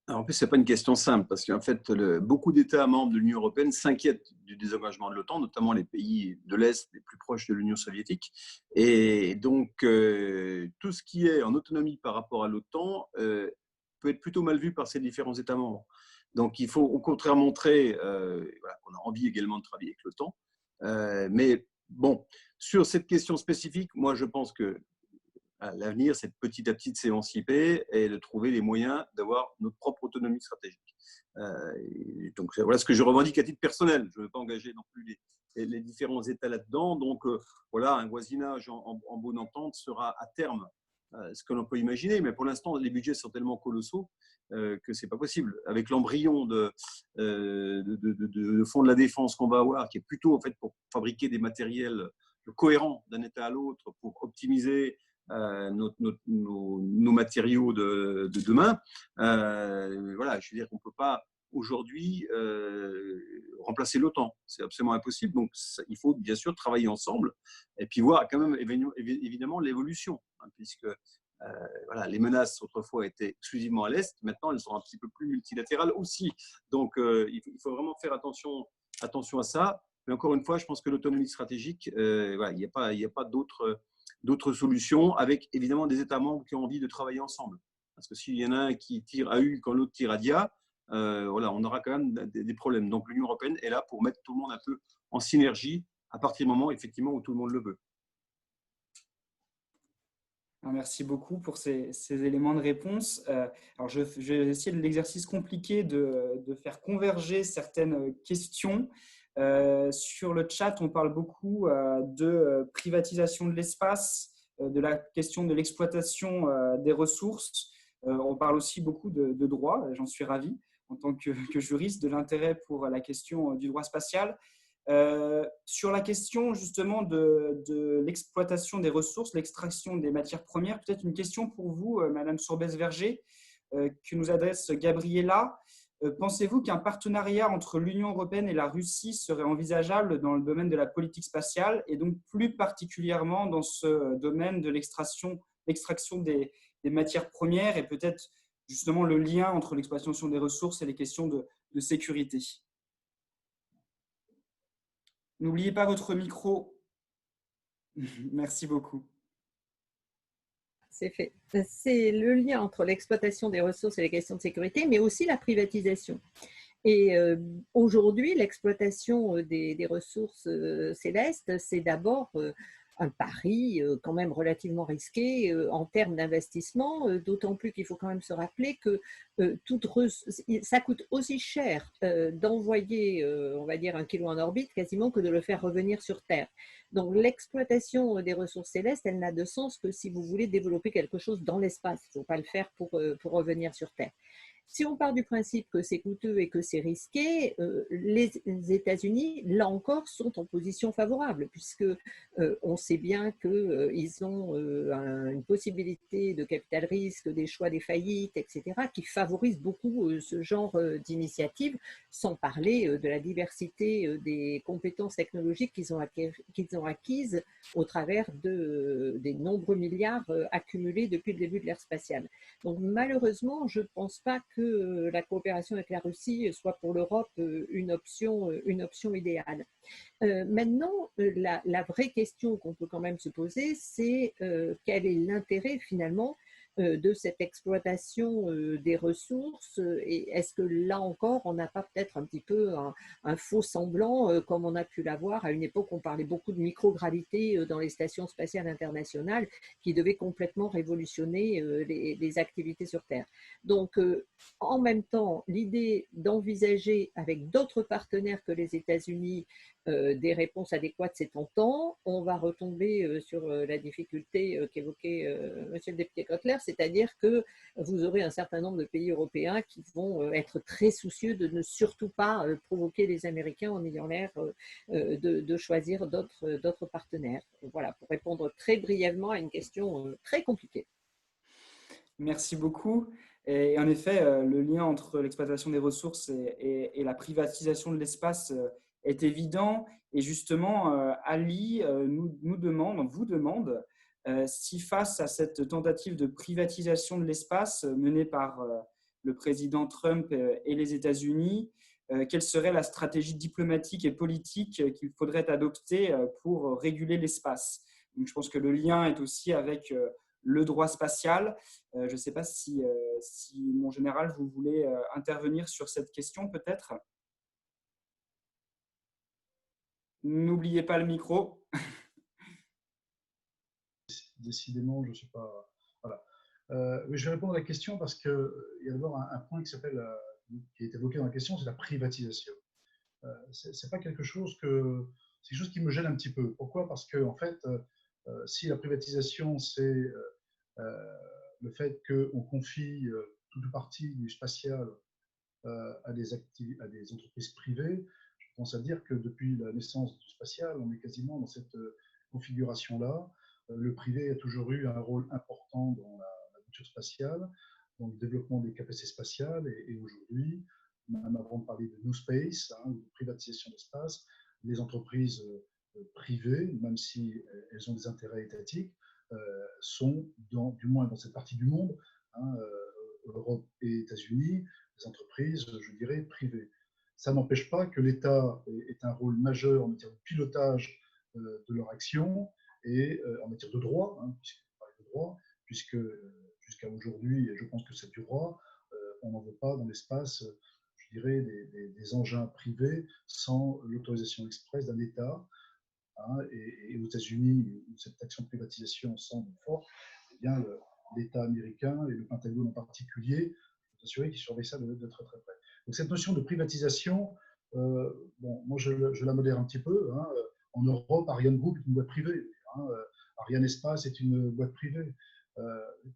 Speaker 4: Alors, en plus, ce n'est pas une question simple, parce qu'en fait, beaucoup d'États membres de l'Union européenne s'inquiètent du désengagement de l'OTAN, notamment les pays de l'Est, les plus proches de l'Union soviétique. Et donc, tout ce qui est en autonomie par rapport à l'OTAN peut être plutôt mal vu par ces différents États membres. Donc, il faut au contraire montrer qu'on a envie également de travailler avec l'OTAN. Mais bon, sur cette question spécifique, moi, je pense que l'avenir, c'est petit à petit de s'émanciper et de trouver les moyens d'avoir notre propre autonomie stratégique. Donc, voilà ce que je revendique à titre personnel. Je ne veux pas engager non plus les différents États là-dedans. Donc, voilà, un voisinage en bonne entente sera à terme ce que l'on peut imaginer. Mais pour l'instant, les budgets sont tellement colossaux que ce n'est pas possible. Avec l'embryon de fonds de la défense qu'on va avoir, qui est plutôt en fait pour fabriquer des matériels cohérents d'un État à l'autre, pour optimiser nos matériaux de demain. Voilà, je veux dire qu'on ne peut pas aujourd'hui remplacer l'OTAN. C'est absolument impossible. Donc, il faut bien sûr travailler ensemble et puis voir quand même évidemment l'évolution, puisque voilà, les menaces autrefois étaient exclusivement à l'Est. Maintenant, elles sont un petit peu plus multilatérales aussi. Donc, il faut vraiment faire attention à ça. Mais encore une fois, je pense que l'autonomie stratégique, voilà, il n'y a pas d'autres solutions, avec évidemment des États membres qui ont envie de travailler ensemble. Parce que s'il y en a un qui tire à U quand l'autre tire à Dia, voilà, on aura quand même des problèmes. Donc l'Union européenne est là pour mettre tout le monde un peu en synergie à partir du moment effectivement où tout le monde le veut.
Speaker 1: Merci beaucoup pour ces éléments de réponse. Alors je vais essayer de l'exercice compliqué de faire converger certaines questions. Sur le chat, on parle beaucoup de privatisation de l'espace, de la question de l'exploitation des ressources. On parle aussi beaucoup de droits, j'en suis ravi. en tant que juriste de l'intérêt pour la question du droit spatial. Sur la question justement de l'exploitation des ressources, l'extraction des matières premières, peut-être une question pour vous, Madame Sourbès-Verger, que nous adresse Gabriella. Pensez-vous qu'un partenariat entre l'Union européenne et la Russie serait envisageable dans le domaine de la politique spatiale et donc plus particulièrement dans ce domaine de l'extraction des matières premières et peut-être justement le lien entre l'exploitation des ressources et les questions de sécurité? N'oubliez pas votre micro. Merci beaucoup.
Speaker 2: C'est fait. C'est le lien entre l'exploitation des ressources et les questions de sécurité, mais aussi la privatisation. Et aujourd'hui, l'exploitation des ressources célestes, c'est d'abord un pari quand même relativement risqué en termes d'investissement, d'autant plus qu'il faut quand même se rappeler que ça coûte aussi cher d'envoyer, on va dire, un kilo en orbite quasiment que de le faire revenir sur Terre. Donc l'exploitation des ressources célestes, elle n'a de sens que si vous voulez développer quelque chose dans l'espace. Il ne faut pas le faire pour revenir sur Terre. Si on part du principe que c'est coûteux et que c'est risqué, les États-Unis, là encore, sont en position favorable, puisque on sait bien qu'ils ont une possibilité de capital risque, des choix des faillites, etc., qui favorisent beaucoup ce genre d'initiative, sans parler de la diversité des compétences technologiques qu'ils ont acquises au travers des nombreux milliards accumulés depuis le début de l'ère spatiale. Donc malheureusement, je ne pense pas que la coopération avec la Russie soit pour l'Europe une option idéale. Maintenant, la vraie question qu'on peut quand même se poser, c'est quel est l'intérêt finalement de cette exploitation des ressources et est-ce que là encore, on n'a pas peut-être un petit peu un faux semblant comme on a pu l'avoir à une époque où on parlait beaucoup de microgravité dans les stations spatiales internationales qui devaient complètement révolutionner les activités sur Terre. Donc, en même temps, l'idée d'envisager avec d'autres partenaires que les États-Unis des réponses adéquates, c'est tentant. On va retomber sur la difficulté qu'évoquait monsieur le député Kotler, c'est-à-dire que vous aurez un certain nombre de pays européens qui vont être très soucieux de ne surtout pas provoquer les Américains en ayant l'air de choisir d'autres partenaires. Voilà, pour répondre très brièvement à une question très compliquée.
Speaker 1: Merci beaucoup. Et en effet, le lien entre l'exploitation des ressources et la privatisation de l'espace est évident. Et justement, Ali vous demande si face à cette tentative de privatisation de l'espace menée par le président Trump et les États-Unis, quelle serait la stratégie diplomatique et politique qu'il faudrait adopter pour réguler l'espace. Donc, je pense que le lien est aussi avec le droit spatial. Je ne sais pas si, mon général, vous voulez intervenir sur cette question peut-être. N'oubliez pas le micro.
Speaker 3: Décidément, je ne sais pas. Voilà. Mais je vais répondre à la question parce qu'il y a d'abord un point qui est évoqué dans la question, c'est la privatisation. C'est pas quelque chose c'est quelque chose qui me gêne un petit peu. Pourquoi? Parce que en fait, si la privatisation c'est le fait qu'on confie toute ou partie du spatial à des entreprises privées, je pense à dire que depuis la naissance du spatial, on est quasiment dans cette configuration-là. Le privé a toujours eu un rôle important dans l'aventure spatiale, dans le développement des capacités spatiales, et aujourd'hui, même avant de parler de New Space, de privatisation de l'espace, les entreprises privées, même si elles ont des intérêts étatiques, sont, du moins dans cette partie du monde, Europe et États-Unis, des entreprises, je dirais, privées. Ça n'empêche pas que l'État ait un rôle majeur en matière de pilotage de leur action et en matière de droit, puisque jusqu'à aujourd'hui, et je pense que ça durera, on n'en veut pas dans l'espace, je dirais, des engins privés sans l'autorisation expresse d'un État. Et aux États-Unis, où cette action de privatisation semble forte, eh bien, l'État américain et le Pentagone en particulier, je peux assurer qu'ils surveillent ça de très très près. Donc cette notion de privatisation, moi je la modère un petit peu. En Europe, Ariane Group est une boîte privée. Ariane Espace est une boîte privée.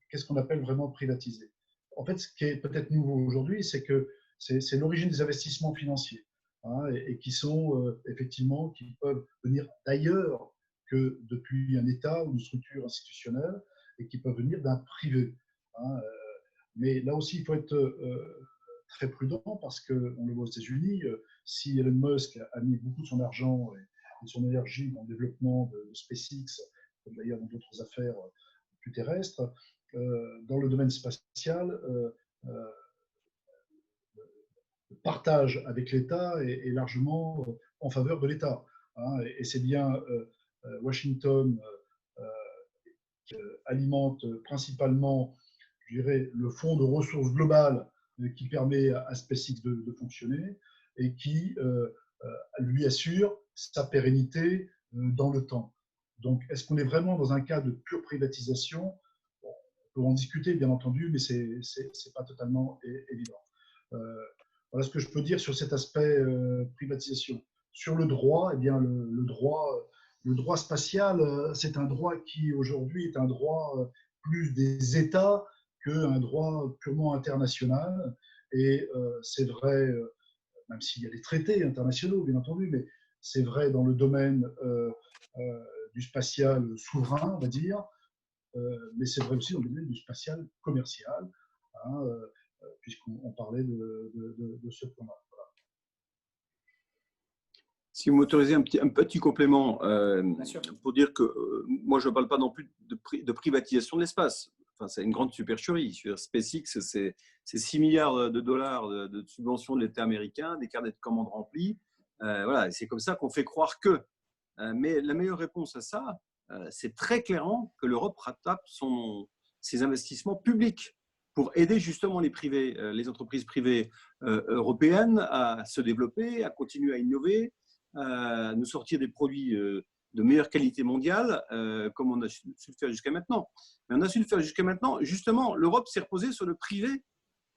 Speaker 3: Qu'est-ce qu'on appelle vraiment privatiser? En fait, ce qui est peut-être nouveau aujourd'hui, c'est que c'est l'origine des investissements financiers, hein, et qui sont effectivement, qui peuvent venir d'ailleurs que depuis un État ou une structure institutionnelle, et qui peuvent venir d'un privé, hein. Mais là aussi, il faut être très prudent parce qu'on le voit aux États-Unis, si Elon Musk a mis beaucoup de son argent et de son énergie dans le développement de SpaceX, comme d'ailleurs dans d'autres affaires plus terrestres, dans le domaine spatial, le partage avec l'État est largement en faveur de l'État, hein, et c'est bien Washington qui alimente principalement, je dirais, le fonds de ressources globales qui permet à SpaceX de fonctionner et qui lui assure sa pérennité dans le temps. Donc, est-ce qu'on est vraiment dans un cas de pure privatisation? Bon, on peut en discuter, bien entendu, mais ce n'est pas totalement évident. Voilà ce que je peux dire sur cet aspect privatisation. Sur le droit, eh bien, le droit spatial, c'est un droit qui aujourd'hui est un droit plus des États qu'un droit purement international. Et c'est vrai, même s'il y a des traités internationaux, bien entendu, mais c'est vrai dans le domaine du spatial souverain, on va dire, mais c'est vrai aussi dans le domaine du spatial commercial, hein, puisqu'on parlait de ce point-là. Voilà.
Speaker 4: Si vous m'autorisez un petit complément pour dire que moi, je ne parle pas non plus de privatisation de l'espace. Enfin, c'est une grande supercherie. SpaceX, c'est 6 milliards de dollars de subventions de l'État américain, des carnets de commandes remplis. Voilà, c'est comme ça qu'on fait croire que. Mais la meilleure réponse à ça, c'est très clairement que l'Europe rattrape ses investissements publics pour aider justement les entreprises privées européennes à se développer, à continuer à innover, nous sortir des produits de meilleure qualité mondiale, comme on a su le faire jusqu'à maintenant. Mais on a su le faire jusqu'à maintenant. Justement, l'Europe s'est reposée sur le privé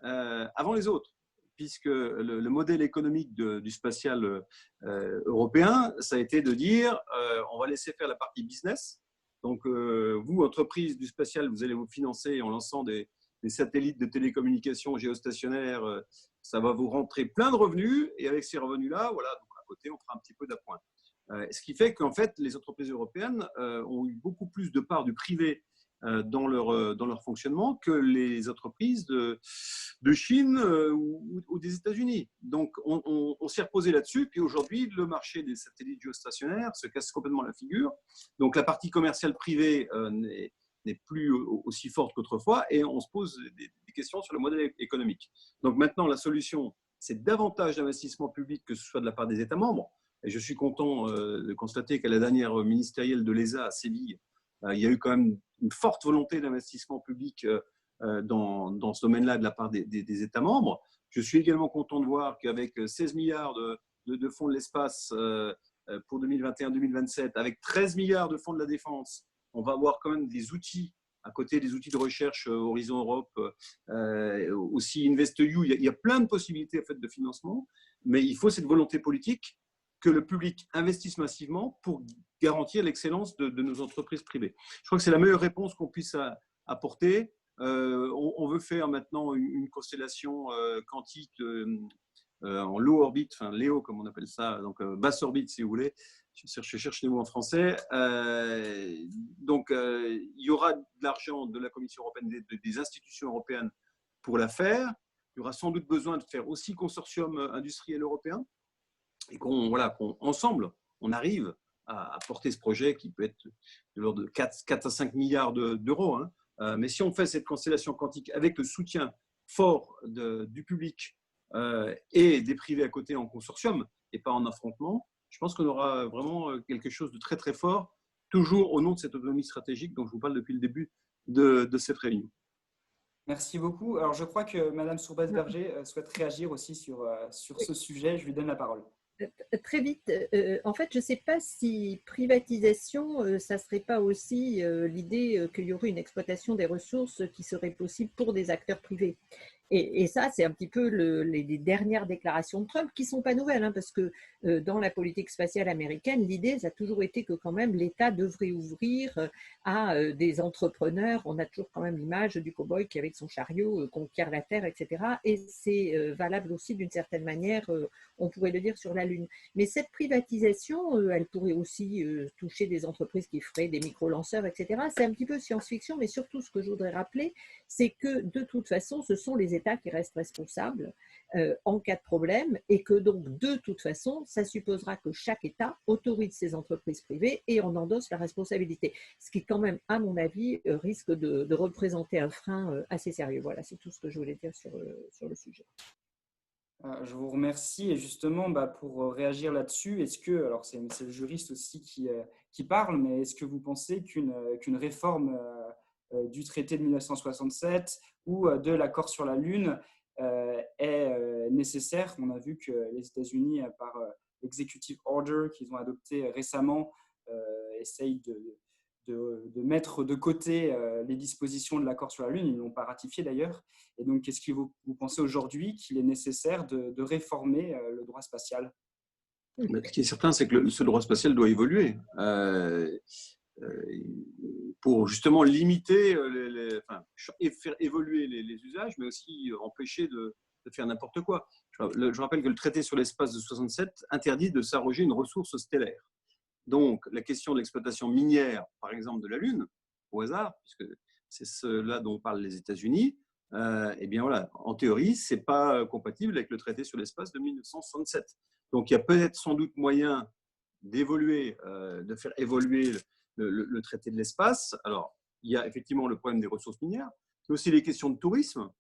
Speaker 4: avant les autres, puisque le modèle économique du spatial européen, ça a été de dire on va laisser faire la partie business. Donc, vous, entreprise du spatial, vous allez vous financer en lançant des satellites de télécommunications géostationnaires. Ça va vous rentrer plein de revenus. Et avec ces revenus-là, voilà, donc à côté, on fera un petit peu d'appoint. Ce qui fait qu'en fait, les entreprises européennes ont eu beaucoup plus de parts du privé dans leur fonctionnement que les entreprises de Chine ou des États-Unis. Donc, on s'est reposé là-dessus. Puis aujourd'hui, le marché des satellites géostationnaires se casse complètement la figure. Donc, la partie commerciale privée n'est plus aussi forte qu'autrefois et on se pose des questions sur le modèle économique. Donc, maintenant, la solution, c'est davantage d'investissement public que ce soit de la part des États membres. Et je suis content de constater qu'à la dernière ministérielle de l'ESA à Séville, il y a eu quand même une forte volonté d'investissement public dans ce domaine-là de la part des États membres. Je suis également content de voir qu'avec 16 milliards de fonds de l'espace pour 2021-2027, avec 13 milliards de fonds de la défense, on va avoir quand même des outils, à côté des outils de recherche Horizon Europe, aussi InvestEU. Il y a plein de possibilités en fait, de financement, mais il faut cette volonté politique que le public investisse massivement pour garantir l'excellence de nos entreprises privées. Je crois que c'est la meilleure réponse qu'on puisse apporter. On veut faire maintenant une constellation quantique en low orbite, enfin LEO comme on appelle ça, donc basse orbite si vous voulez. Je cherche les mots en français. Donc il y aura de l'argent de la Commission européenne, des institutions européennes pour la faire. Il y aura sans doute besoin de faire aussi consortium industriel européen et qu'ensemble, on arrive à porter ce projet qui peut être de l'ordre de 4 à 5 milliards d'euros. Hein. Mais si on fait cette constellation quantique avec le soutien fort du public et des privés à côté en consortium et pas en affrontement, je pense qu'on aura vraiment quelque chose de très très fort, toujours au nom de cette autonomie stratégique dont je vous parle depuis le début de cette réunion.
Speaker 1: Merci beaucoup. Alors, je crois que Madame Sourbès-Berger souhaite réagir aussi sur ce sujet. Je lui donne la parole.
Speaker 2: Très vite, en fait, je ne sais pas si privatisation, ça ne serait pas aussi l'idée qu'il y aurait une exploitation des ressources qui serait possible pour des acteurs privés. Et ça, c'est un petit peu les dernières déclarations de Trump qui ne sont pas nouvelles, hein, parce que dans la politique spatiale américaine, l'idée, ça a toujours été que quand même l'État devrait ouvrir à des entrepreneurs. On a toujours quand même l'image du cow-boy qui, avec son chariot, conquiert la Terre, etc. Et c'est valable aussi d'une certaine manière, on pourrait le dire, sur la Lune. Mais cette privatisation, elle pourrait aussi toucher des entreprises qui feraient des micro-lanceurs, etc. C'est un petit peu science-fiction, mais surtout ce que je voudrais rappeler, c'est que de toute façon, ce sont les États qui restent responsables en cas de problème et que donc de toute façon, ça supposera que chaque État autorise ses entreprises privées et en endosse la responsabilité. Ce qui quand même, à mon avis, risque de représenter un frein assez sérieux. Voilà, c'est tout ce que je voulais dire sur le sujet.
Speaker 1: Je vous remercie. Et justement, pour réagir là-dessus, est-ce que, alors c'est le juriste aussi qui parle, mais est-ce que vous pensez qu'une réforme du traité de 1967 ou de l'accord sur la Lune est nécessaire? On a vu que les États-Unis, par l'executive order qu'ils ont adopté récemment, essayent de mettre de côté les dispositions de l'accord sur la Lune. Ils ne l'ont pas ratifié d'ailleurs. Et donc, est-ce que vous pensez aujourd'hui qu'il est nécessaire de réformer le droit spatial?
Speaker 4: Ce qui est certain, c'est que ce droit spatial doit évoluer pour justement limiter, faire évoluer les usages, mais aussi empêcher de faire n'importe quoi. Je rappelle que le traité sur l'espace de 67 interdit de s'arroger une ressource stellaire. Donc, la question de l'exploitation minière, par exemple, de la Lune, au hasard, puisque c'est cela dont parlent les États-Unis, eh bien voilà, en théorie, ce n'est pas compatible avec le traité sur l'espace de 1967. Donc, il y a peut-être sans doute moyen d'évoluer, de faire évoluer le traité de l'espace. Alors, il y a effectivement le problème des ressources minières, mais aussi les questions de tourisme.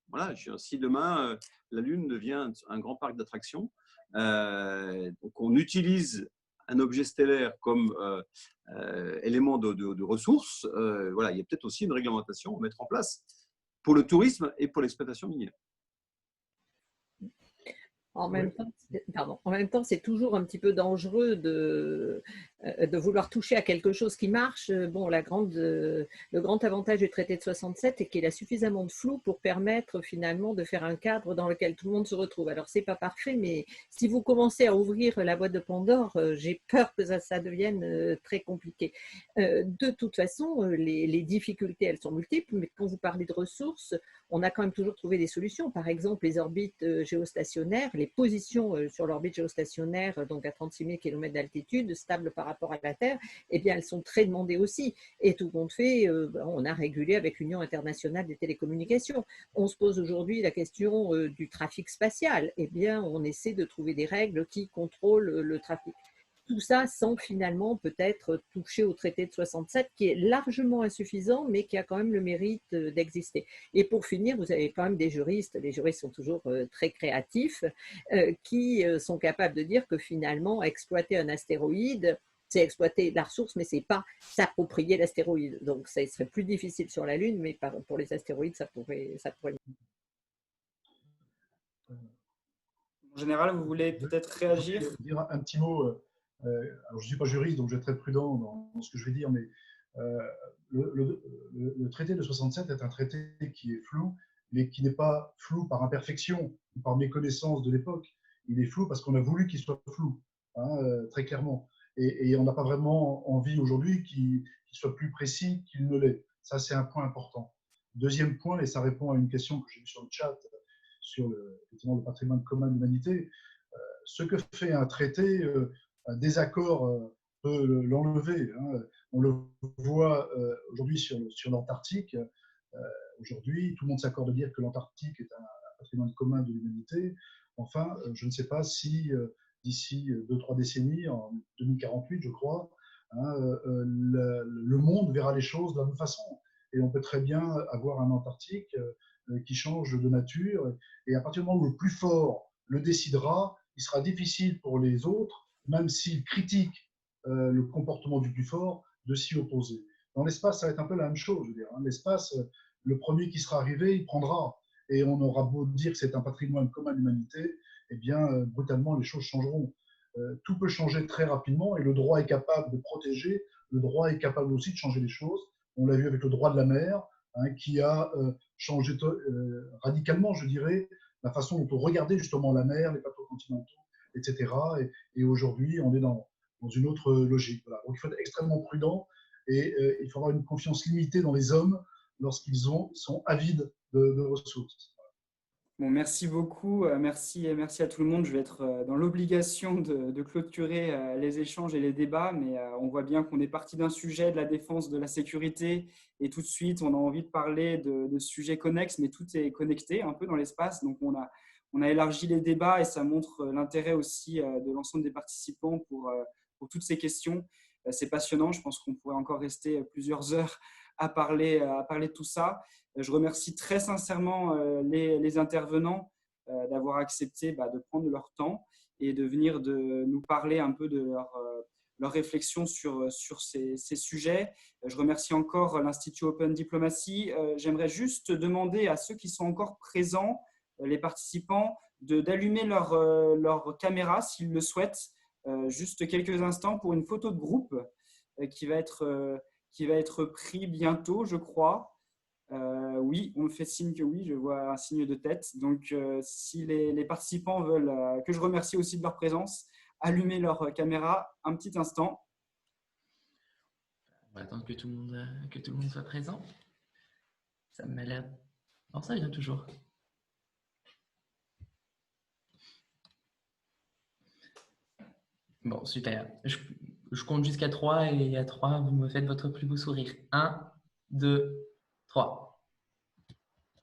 Speaker 4: Voilà, si demain, la Lune devient un grand parc d'attractions, donc on utilise un objet stellaire comme élément de ressources, voilà, il y a peut-être aussi une réglementation à mettre en place pour le tourisme et pour l'exploitation minière.
Speaker 2: En même temps, c'est toujours un petit peu dangereux de vouloir toucher à quelque chose qui marche. Bon, le grand avantage du traité de 67 est qu'il a suffisamment de flou pour permettre finalement de faire un cadre dans lequel tout le monde se retrouve. Alors, c'est pas parfait, mais si vous commencez à ouvrir la boîte de Pandore, j'ai peur que ça devienne très compliqué. De toute façon, les difficultés, elles sont multiples, mais quand vous parlez de ressources, on a quand même toujours trouvé des solutions. Par exemple, les orbites géostationnaires, les positions sur l'orbite géostationnaire, donc à 36 000 km d'altitude, stables par rapport à la Terre, eh bien, elles sont très demandées aussi. Et tout compte fait, on a régulé avec l'Union internationale des télécommunications. On se pose aujourd'hui la question du trafic spatial. Eh bien, on essaie de trouver des règles qui contrôlent le trafic. Tout ça sans finalement peut-être toucher au traité de 67 qui est largement insuffisant mais qui a quand même le mérite d'exister. Et pour finir, vous avez quand même des juristes, les juristes sont toujours très créatifs, qui sont capables de dire que finalement exploiter un astéroïde, c'est exploiter la ressource, mais ce n'est pas s'approprier l'astéroïde. Donc ça serait plus difficile sur la Lune, mais pour les astéroïdes, ça pourrait.
Speaker 1: En général, vous voulez peut-être réagir?
Speaker 3: Je vais dire un petit mot. Alors, je ne suis pas juriste, donc je vais être très prudent dans ce que je vais dire, mais le traité de 67 est un traité qui est flou, mais qui n'est pas flou par imperfection ou par méconnaissance de l'époque. Il est flou parce qu'on a voulu qu'il soit flou, très clairement. Et on n'a pas vraiment envie aujourd'hui qu'il soit plus précis qu'il ne l'est. Ça, c'est un point important. Deuxième point, et ça répond à une question que j'ai vue sur le chat sur effectivement, le patrimoine commun de l'humanité. Ce que fait un traité, un désaccord peut l'enlever. On le voit aujourd'hui sur l'Antarctique. Aujourd'hui, tout le monde s'accorde de dire que l'Antarctique est un patrimoine commun de l'humanité. Enfin, je ne sais pas si d'ici 2-3 décennies, en 2048, je crois, le monde verra les choses de la même façon. Et on peut très bien avoir un Antarctique qui change de nature. Et à partir du moment où le plus fort le décidera, il sera difficile pour les autres, même s'ils critiquent le comportement du plus fort, de s'y opposer. Dans l'espace, ça va être un peu la même chose. Je veux dire, l'espace, le premier qui sera arrivé, il prendra. Et on aura beau dire que c'est un patrimoine commun de l'humanité, eh bien, brutalement, les choses changeront. Tout peut changer très rapidement et le droit est capable de protéger, le droit est capable aussi de changer les choses. On l'a vu avec le droit de la mer, qui a changé radicalement, je dirais, la façon dont on regardait justement la mer, les plateaux continentaux, etc. Et aujourd'hui, on est dans une autre logique. Voilà. Donc, il faut être extrêmement prudent et il faut avoir une confiance limitée dans les hommes lorsqu'ils sont avides de ressources.
Speaker 1: Bon, merci beaucoup. Merci à tout le monde. Je vais être dans l'obligation de clôturer les échanges et les débats, mais on voit bien qu'on est parti d'un sujet de la défense, de la sécurité, et tout de suite, on a envie de parler de sujets connexes, mais tout est connecté un peu dans l'espace. Donc, on a élargi les débats et ça montre l'intérêt aussi de l'ensemble des participants pour toutes ces questions. C'est passionnant. Je pense qu'on pourrait encore rester plusieurs heures à parler de tout ça. Je remercie très sincèrement les intervenants d'avoir accepté de prendre leur temps et de venir nous parler un peu de leur réflexion sur ces sujets. Je remercie encore l'Institut Open Diplomacy. J'aimerais juste demander à ceux qui sont encore présents, les participants, d'allumer leur caméra s'ils le souhaitent, juste quelques instants pour une photo de groupe qui va être pris bientôt, je crois. Oui, on me fait signe que oui, je vois un signe de tête. Donc, si les participants veulent, que je remercie aussi de leur présence, allumer leur caméra un petit instant.
Speaker 5: On va attendre que tout le monde soit présent. Ça m'a l'air... Non, ça vient toujours. Bon, super. Je compte jusqu'à 3 et à 3, vous me faites votre plus beau sourire. 1, 2, 3.